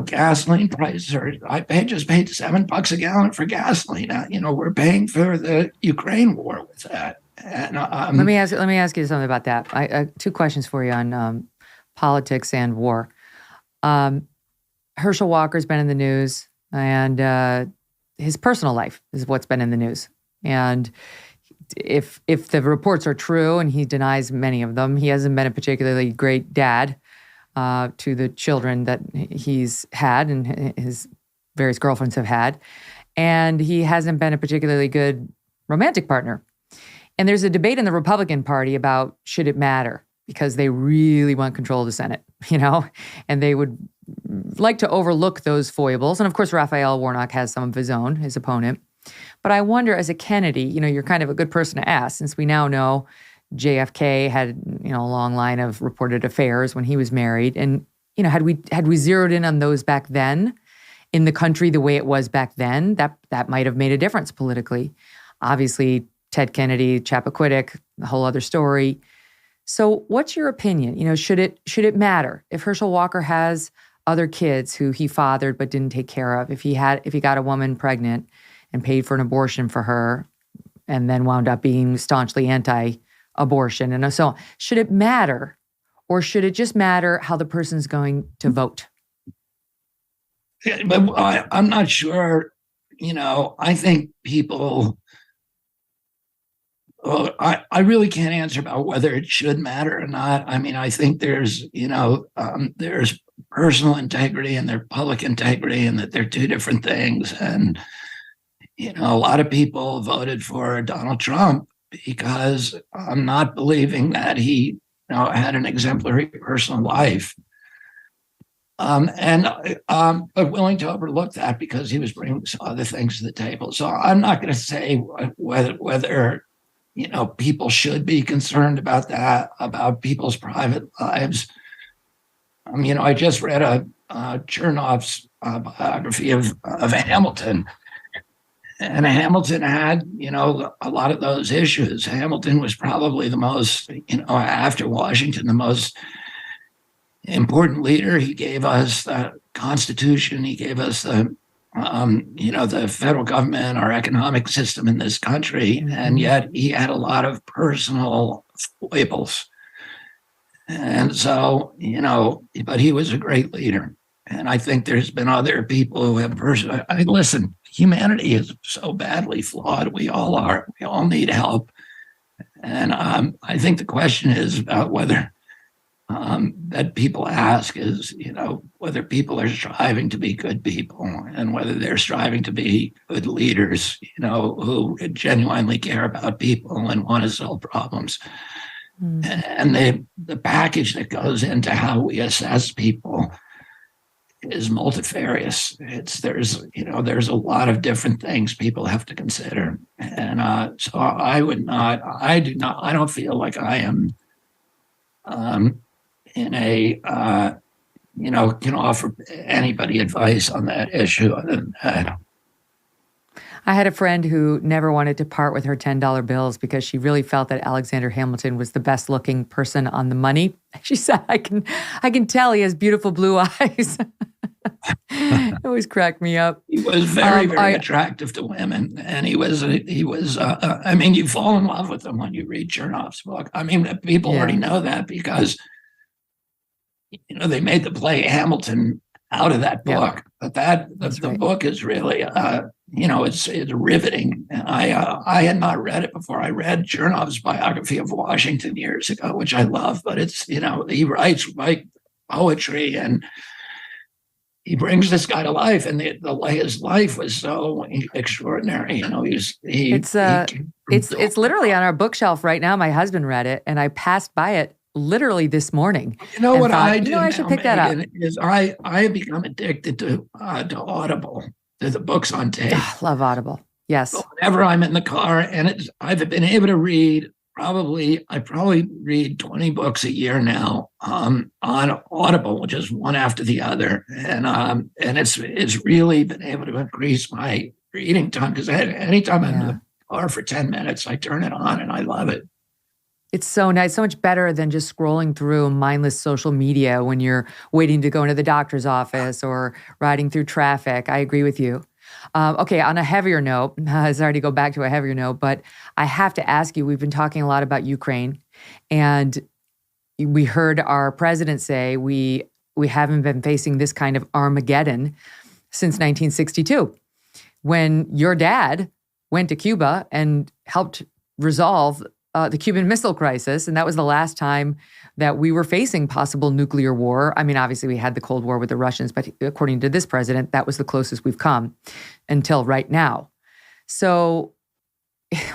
gasoline prices I just paid $7 a gallon for gasoline. We're paying for the Ukraine war with that. And, let me ask you something about that. I two questions for you on politics and war. Herschel Walker's been in the news, and his personal life is what's been in the news. And if the reports are true, and he denies many of them, he hasn't been a particularly great dad to the children that he's had and his various girlfriends have had, and he hasn't been a particularly good romantic partner. And there's a debate in the Republican Party about should it matter, because they really want control of the Senate, and they would like to overlook those foibles. And of course, Raphael Warnock has some of his own, his opponent. But I wonder, as a Kennedy, you're kind of a good person to ask, since we now know JFK had, a long line of reported affairs when he was married. And, had we zeroed in on those back then in the country the way it was back then, that might have made a difference politically. Obviously, Ted Kennedy, Chappaquiddick, a whole other story. So what's your opinion? Should it matter if Herschel Walker has other kids who he fathered but didn't take care of? If he got a woman pregnant and paid for an abortion for her and then wound up being staunchly anti-abortion and so on. Should it matter, or should it just matter how the person's going to vote? Yeah, but I'm not sure. I think people... Well, I really can't answer about whether it should matter or not. I mean, I think there's personal integrity and there's public integrity, and that they're two different things. And, a lot of people voted for Donald Trump because I'm not believing that he had an exemplary personal life. But willing to overlook that because he was bringing some other things to the table. So I'm not going to say whether people should be concerned about that, about people's private lives. I just read Chernoff's biography of Hamilton, and Hamilton had, a lot of those issues. Hamilton was probably the most, after Washington, the most important leader. He gave us the Constitution. He gave us the federal government, our economic system in this country, and yet he had a lot of personal foibles. And so, but he was a great leader. And I think there's been other people who have listen, humanity is so badly flawed. We all are. We all need help. And I think the question is about whether that people ask is, whether people are striving to be good people and whether they're striving to be good leaders, who genuinely care about people and want to solve problems. And the package that goes into how we assess people is multifarious. There's a lot of different things people have to consider. And so I don't feel like I am in a, can offer anybody advice on that issue other than that. I had a friend who never wanted to part with her $10 bills because she really felt that Alexander Hamilton was the best looking person on the money. She said, I can tell he has beautiful blue eyes. It always cracked me up. He was very attractive to women. And he was, you fall in love with him when you read Chernoff's book. People already know that because, they made the play Hamilton out of that book. But the book is really, it's riveting. And I had not read it before. I read Chernoff's biography of Washington years ago, which I love, but it's, he writes like poetry and he brings this guy to life, and his life was so extraordinary. It's literally on our bookshelf right now. My husband read it, and I passed by it literally this morning. What I do? I should pick that up. Is I have become addicted to Audible, to the books on tape. Love Audible. Yes. So whenever I'm in the car, and I've been able to read. I probably read 20 books a year now on Audible, which is one after the other, and it's really been able to increase my reading time because anytime I'm in the car for 10 minutes, I turn it on and I love it. It's so nice, so much better than just scrolling through mindless social media when you're waiting to go into the doctor's office or riding through traffic. I agree with you. Okay, on a heavier note, sorry to go back to a heavier note, but I have to ask you, we've been talking a lot about Ukraine, and we heard our president say we haven't been facing this kind of Armageddon since 1962, when your dad went to Cuba and helped resolve the Cuban Missile Crisis, and that was the last time that we were facing possible nuclear war. Obviously we had the Cold War with the Russians, but according to this president, that was the closest we've come until right now. So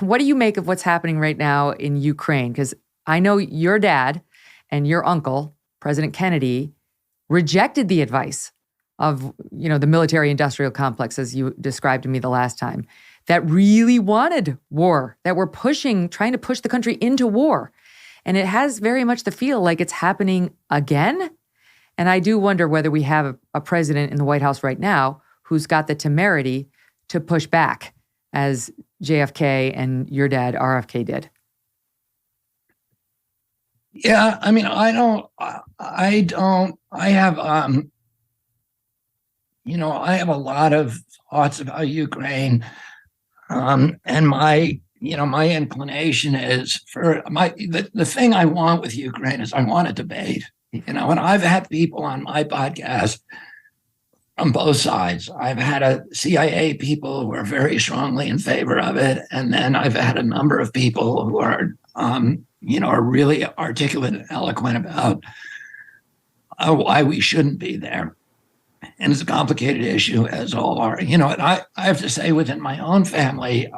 what do you make of what's happening right now in Ukraine? Because I know your dad and your uncle, President Kennedy, rejected the advice of, the military-industrial complex, as you described to me the last time, that really wanted war, that were trying to push the country into war. And it has very much the feel like it's happening again. And I do wonder whether we have a president in the White House right now who's got the temerity to push back, as JFK and your dad, RFK, did. Yeah, I have a lot of thoughts about Ukraine. And my inclination is the thing I want with Ukraine is I want a debate, and I've had people on my podcast from both sides. I've had CIA people who are very strongly in favor of it. And then I've had a number of people who are, are really articulate and eloquent about why we shouldn't be there. And it's a complicated issue, as all are. And I have to say, within my own family,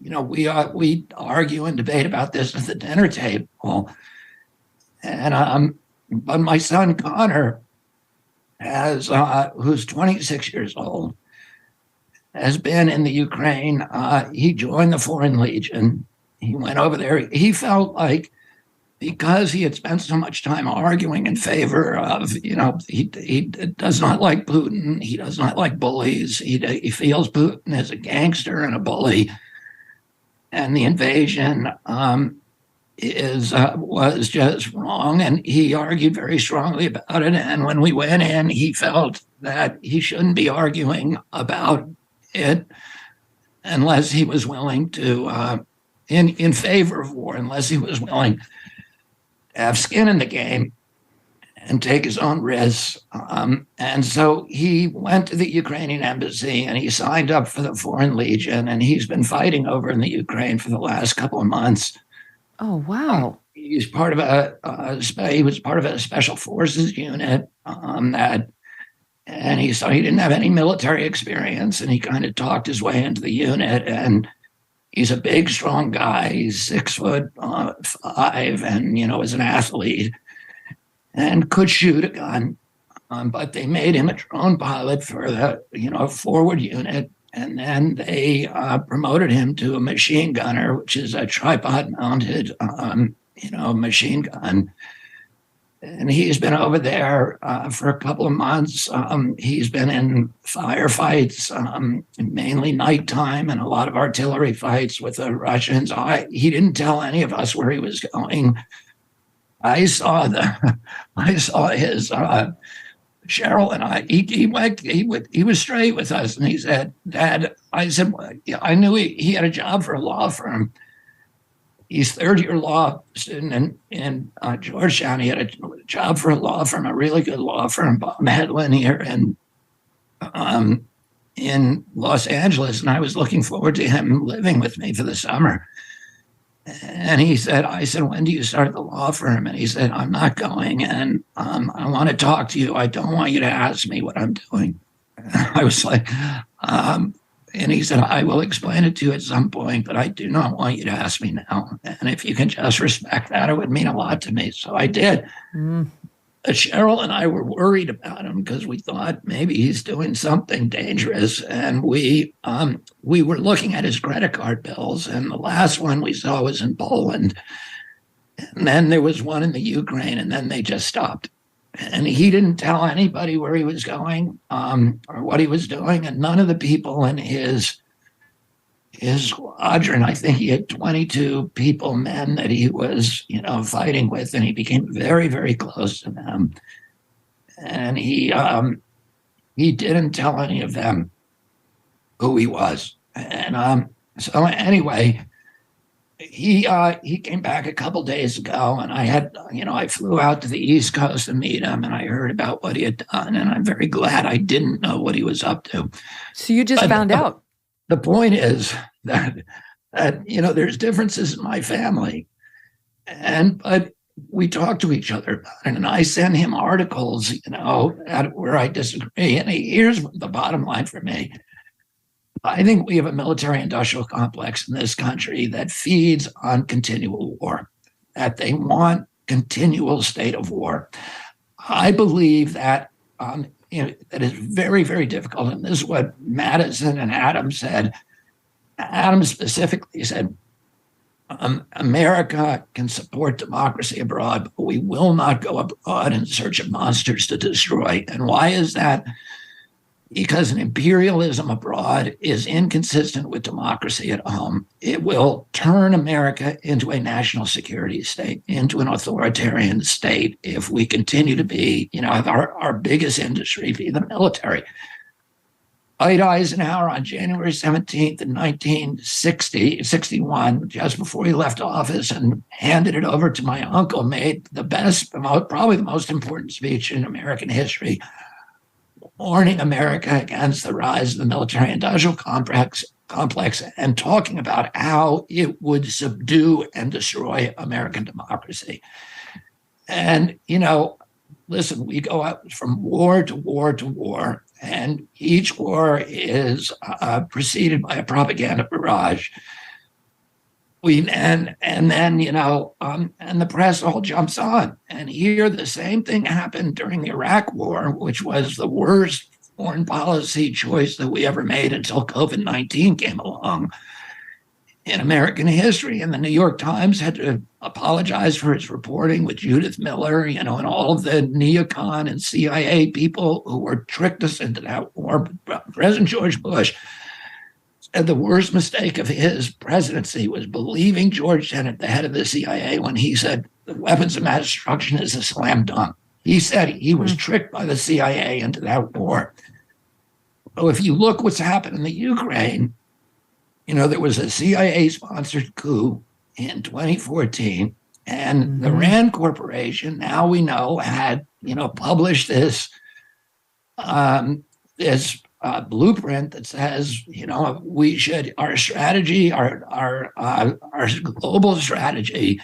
we argue and debate about this at the dinner table. And but my son Conor who's 26 years old, has been in the Ukraine. He joined the Foreign Legion. He went over there. He felt like, because he had spent so much time arguing in favor of, he does not like Putin. He does not like bullies. He feels Putin is a gangster and a bully. And the invasion was just wrong. And he argued very strongly about it. And when we went in, he felt that he shouldn't be arguing about it unless he was willing to, in favor of war, unless he was willing have skin in the game and take his own risks. And so he went to the Ukrainian embassy and he signed up for the Foreign Legion, and he's been fighting over in the Ukraine for the last couple of months. Oh, wow. He's part of he was part of a special forces unit and he didn't have any military experience, and he kind of talked his way into the unit. And he's a big, strong guy. He's 6'5", and is an athlete and could shoot a gun. But they made him a drone pilot for the forward unit, and then they promoted him to a machine gunner, which is a tripod-mounted machine gun. And he's been over there for a couple of months. He's been in firefights, mainly nighttime, and a lot of artillery fights with the Russians. He didn't tell any of us where he was going. I saw his Cheryl and I. He was straight with us, and he said, "Dad," I said, I knew he had a job for a law firm. He's third-year law student in Georgetown. He had a job for a law firm, a really good law firm, Bob Medlin here in Los Angeles. And I was looking forward to him living with me for the summer. And I said, "When do you start the law firm?" And he said, "I'm not going, and I want to talk to you. I don't want you to ask me what I'm doing." I was like, and he said, "I will explain it to you at some point, but I do not want you to ask me now. And if you can just respect that, it would mean a lot to me." So I did. Cheryl and I were worried about him because we thought maybe he's doing something dangerous. And we were looking at his credit card bills, and the last one we saw was in Poland. And then there was one in the Ukraine, and then they just stopped. And he didn't tell anybody where he was going or what he was doing. And none of the people in his squadron, I think he had 22 men that he was, fighting with, and he became very, very close to them. And he didn't tell any of them who he was. And so anyway, he came back a couple days ago, and I flew out to the East Coast to meet him, and I heard about what he had done, and I'm very glad I didn't know what he was up to. So you just found out. The point is that there's differences in my family, but we talk to each other about it, and I send him articles, where I disagree. And here's the bottom line for me. I think we have a military-industrial complex in this country that feeds on continual war, that they want continual state of war. I believe that that is very, very difficult. And this is what Madison and Adams said. Adams specifically said, America can support democracy abroad, but we will not go abroad in search of monsters to destroy. And why is that? Because an imperialism abroad is inconsistent with democracy at home. It will turn America into a national security state, into an authoritarian state, if we continue to be, our biggest industry be the military. Dwight Eisenhower on January 17th in 1961, just before he left office and handed it over to my uncle, made the best, probably the most important speech in American history, warning America against the rise of the military-industrial complex and talking about how it would subdue and destroy American democracy. And, listen, we go out from war to war to war, and each war is preceded by a propaganda barrage. And the press all jumps on. And here the same thing happened during the Iraq War, which was the worst foreign policy choice that we ever made until COVID-19 came along in American history. And the New York Times had to apologize for its reporting with Judith Miller, and all of the neocon and CIA people who were tricked us into that war. President George Bush said the worst mistake of his presidency was believing George Tenet, the head of the CIA, when he said the weapons of mass destruction is a slam dunk. He said he was tricked by the CIA into that war. So if you look what's happened in the Ukraine, there was a CIA-sponsored coup in 2014, and the Rand Corporation, now we know, had published this blueprint that says, we should, our strategy, our global strategy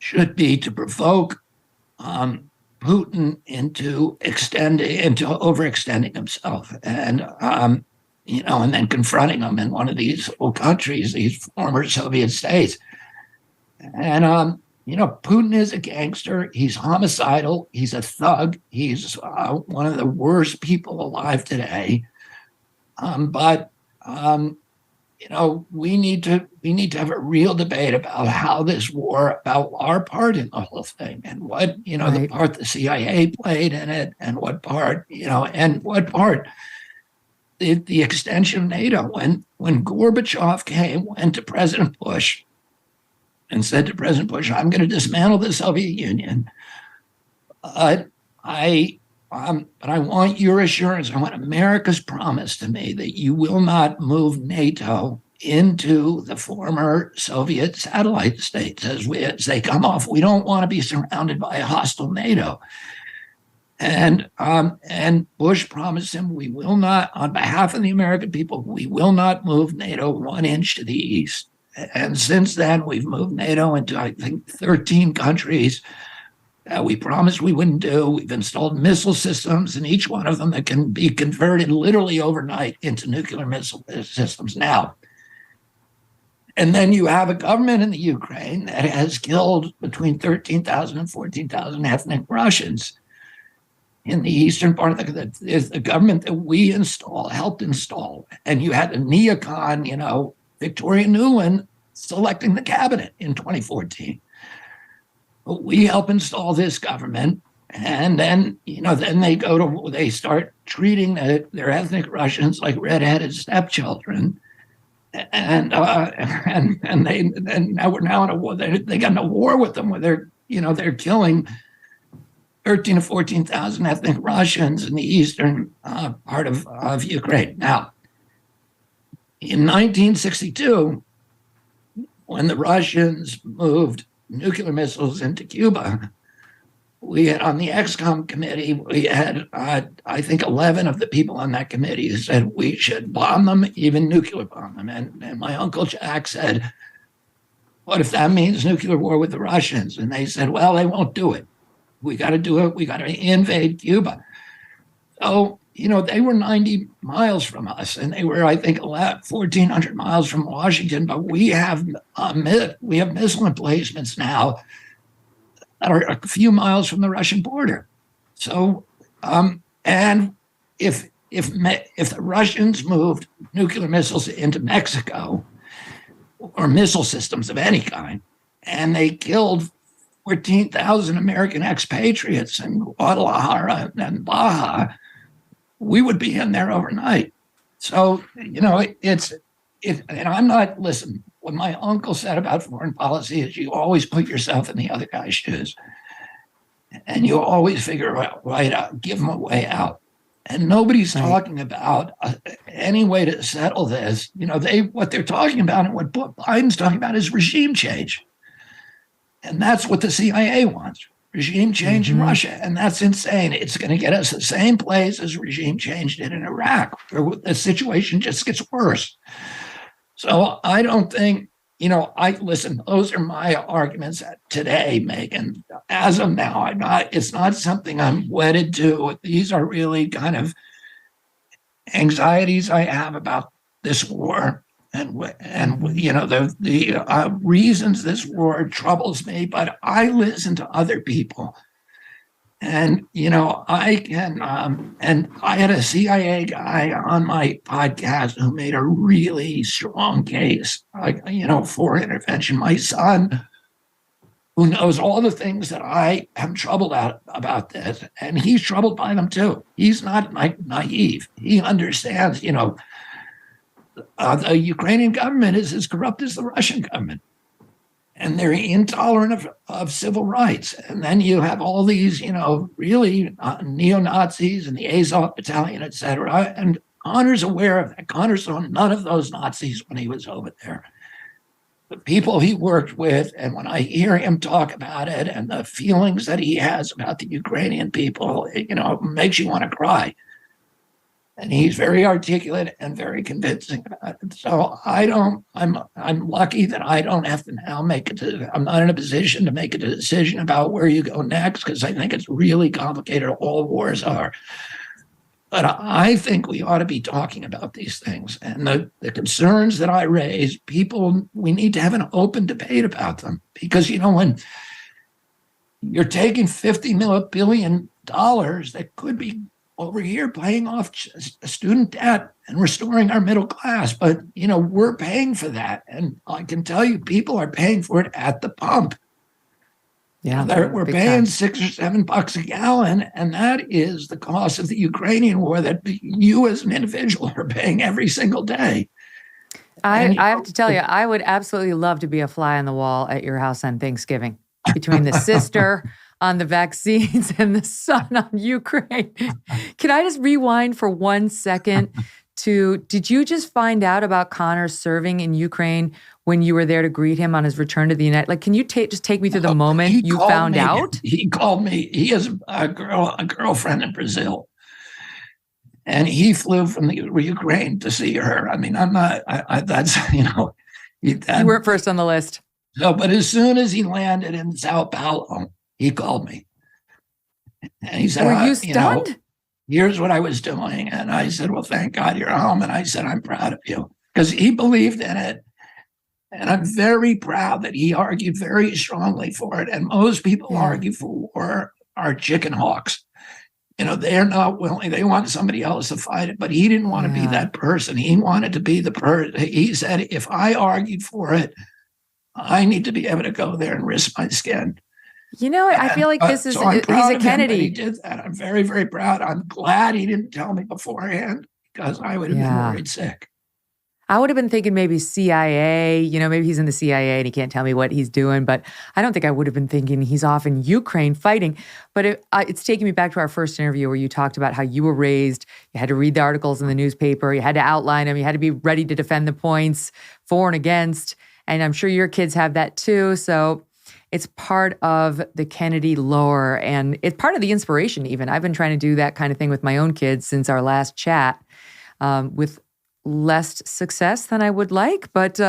should be to provoke Putin into overextending himself, and and then confronting him in one of these little countries, these former Soviet states. And Putin is a gangster. He's homicidal. He's a thug. He's one of the worst people alive today. But we need to have a real debate about how this war, about our part in the whole thing, and what the part the CIA played in it, and what part the extension of NATO. When Gorbachev went to President Bush and said to President Bush, "I'm going to dismantle the Soviet Union. But I want your assurance. I want America's promise to me that you will not move NATO into the former Soviet satellite states as they come off. We don't want to be surrounded by a hostile NATO." And Bush promised him, "We will not, on behalf of the American people, we will not move NATO 1 inch to the east." And since then, we've moved NATO into, I think, 13 countries that we promised we wouldn't do. We've installed missile systems in each one of them that can be converted literally overnight into nuclear missile systems now. And then you have a government in the Ukraine that has killed between 13,000 and 14,000 ethnic Russians in the eastern part of the government that we helped install. And you had the neocon, Victoria Nuland, selecting the cabinet in 2014. But we help install this government, and then they start treating their ethnic Russians like redheaded stepchildren, and now we're in a war. They got in a war with them where they're killing 13 to 14,000 ethnic Russians in the eastern part of Ukraine. Now, in 1962, when the Russians moved nuclear missiles into Cuba, we had, on the XCOM committee, we had, I think, 11 of the people on that committee who said we should bomb them, even nuclear bomb them. And my Uncle Jack said, "What if that means nuclear war with the Russians?" And they said, "Well, they won't do it. We got to do it. We got to invade Cuba." So, they were 90 miles from us, and they were, I think, 1,400 miles from Washington. But we have missile emplacements now that are a few miles from the Russian border. So, and if the Russians moved nuclear missiles into Mexico, or missile systems of any kind, and they killed 14,000 American expatriates in Guadalajara and Baja, we would be in there overnight. So, and I'm not, listen, what my uncle said about foreign policy is you always put yourself in the other guy's shoes. And you always figure out, give them a way out. And nobody's talking about any way to settle this. What they're talking about and what Biden's talking about is regime change. And that's what the CIA wants, regime change in Russia. And that's insane. It's going to get us the same place as regime change did in Iraq, where the situation just gets worse. So I don't think, listen, those are my arguments today, Megyn. As of now, it's not something I'm wedded to. These are really kind of anxieties I have about this war. And the reasons this war troubles me, but I listen to other people, and I can. And I had a CIA guy on my podcast who made a really strong case, for intervention. My son, who knows all the things that I am troubled about this, and he's troubled by them too. He's not naive. He understands, the Ukrainian government is as corrupt as the Russian government, and they're intolerant of civil rights. And then you have all these, really neo-Nazis and the Azov battalion, et cetera. And Conor's aware of that. Conor saw none of those Nazis when he was over there. The people he worked with, and when I hear him talk about it and the feelings that he has about the Ukrainian people, it makes you want to cry. And he's very articulate and very convincing about it. So I'm lucky that I don't have to now I'm not in a position to make a decision about where you go next, because I think it's really complicated. All wars are. But I think we ought to be talking about these things. And the concerns that I raise, we need to have an open debate about them. Because, when you're taking $50 billion that could be over here paying off student debt and restoring our middle class. But, we're paying for that. And I can tell you, people are paying for it at the pump. Yeah, we're paying $6 or $7 a gallon. And that is the cost of the Ukrainian war that you as an individual are paying every single day. I have to tell you, I would absolutely love to be a fly on the wall at your house on Thanksgiving, between the sister on the vaccines and the son on Ukraine. Can I just rewind for 1 second did you just find out about Conor serving in Ukraine when you were there to greet him on his return to the United? Like, can you just take me through the moment you found out? He called me. He has a girlfriend in Brazil. And he flew from the Ukraine to see her. I mean, I'm not, that's, you weren't first on the list. No, but as soon as he landed in Sao Paulo, he called me. And he said, were you stunned? Here's what I was doing. And I said, well, thank God you're home. And I said, I'm proud of you, because he believed in it. And I'm very proud that he argued very strongly for it. And most people argue for war are chicken hawks. They're not willing. They want somebody else to fight it. But he didn't want to be that person. He wanted to be the person. He said, if I argued for it, I need to be able to go there and risk my skin. I feel like this is, so he's a Kennedy. He did that. I'm very, very proud. I'm glad he didn't tell me beforehand, because I would have been worried sick. I would have been thinking maybe CIA, maybe he's in the CIA and he can't tell me what he's doing, but I don't think I would have been thinking he's off in Ukraine fighting. But it's taking me back to our first interview where you talked about how you were raised, you had to read the articles in the newspaper, you had to outline them, you had to be ready to defend the points for and against, and I'm sure your kids have that too. So it's part of the Kennedy lore, and it's part of the inspiration even. I've been trying to do that kind of thing with my own kids since our last chat, with less success than I would like, but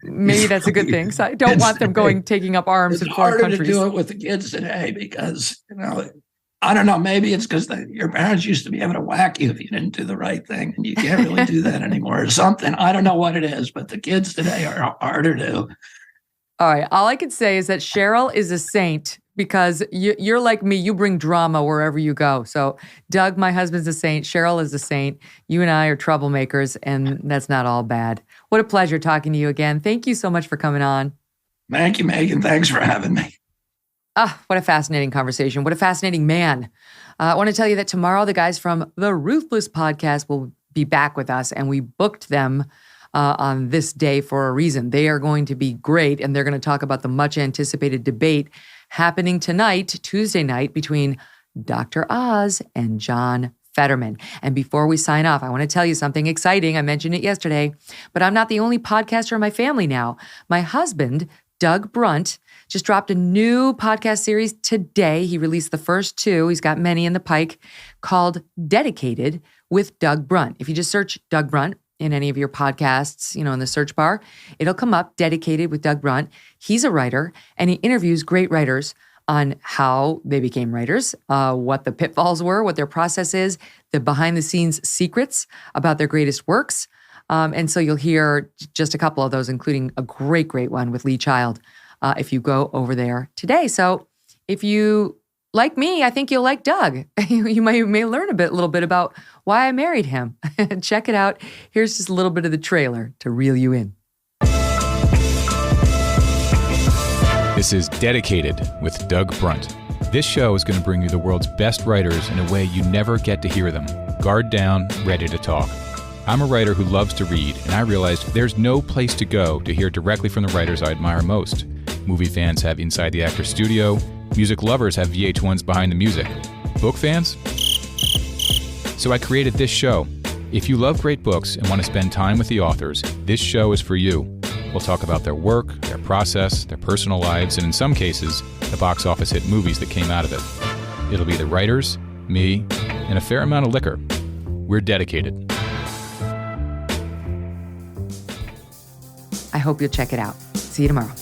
maybe that's a good thing. So I don't want them taking up arms in foreign countries. It's harder to do it with the kids today because, I don't know, maybe it's because your parents used to be able to whack you if you didn't do the right thing, and you can't really do that anymore or something. I don't know what it is, but the kids today are harder to. All right. All I can say is that Cheryl is a saint, because you're like me. You bring drama wherever you go. So Doug, my husband's a saint. Cheryl is a saint. You and I are troublemakers, and that's not all bad. What a pleasure talking to you again. Thank you so much for coming on. Thank you, Megyn. Thanks for having me. What a fascinating conversation. What a fascinating man. I want to tell you that tomorrow the guys from the Ruthless podcast will be back with us, and we booked them on this day for a reason. They are going to be great, and they're going to talk about the much anticipated debate happening tonight, Tuesday night, between Dr. Oz and John Fetterman. And before we sign off, I want to tell you something exciting. I mentioned it yesterday, but I'm not the only podcaster in my family now. My husband, Doug Brunt, just dropped a new podcast series today. He released the first 2. He's got many in the pike, called Dedicated with Doug Brunt. If you just search Doug Brunt in any of your podcasts, in the search bar, it'll come up, Dedicated with Doug Brunt. He's a writer, and he interviews great writers on how they became writers, what the pitfalls were, what their process is, the behind-the-scenes secrets about their greatest works. And so you'll hear just a couple of those, including a great, great one with Lee Child, if you go over there today. So if you like me, I think you'll like Doug. You may learn a little bit about why I married him. Check it out. Here's just a little bit of the trailer to reel you in. This is Dedicated with Doug Brunt. This show is going to bring you the world's best writers in a way you never get to hear them. Guard down, ready to talk. I'm a writer who loves to read, and I realized there's no place to go to hear directly from the writers I admire most. Movie fans have Inside the Actor's Studio. Music lovers have VH1's Behind the Music. Book fans? So I created this show. If you love great books and want to spend time with the authors, this show is for you. We'll talk about their work, their process, their personal lives, and in some cases, the box office hit movies that came out of it. It'll be the writers, me, and a fair amount of liquor. We're dedicated. I hope you'll check it out. See you tomorrow.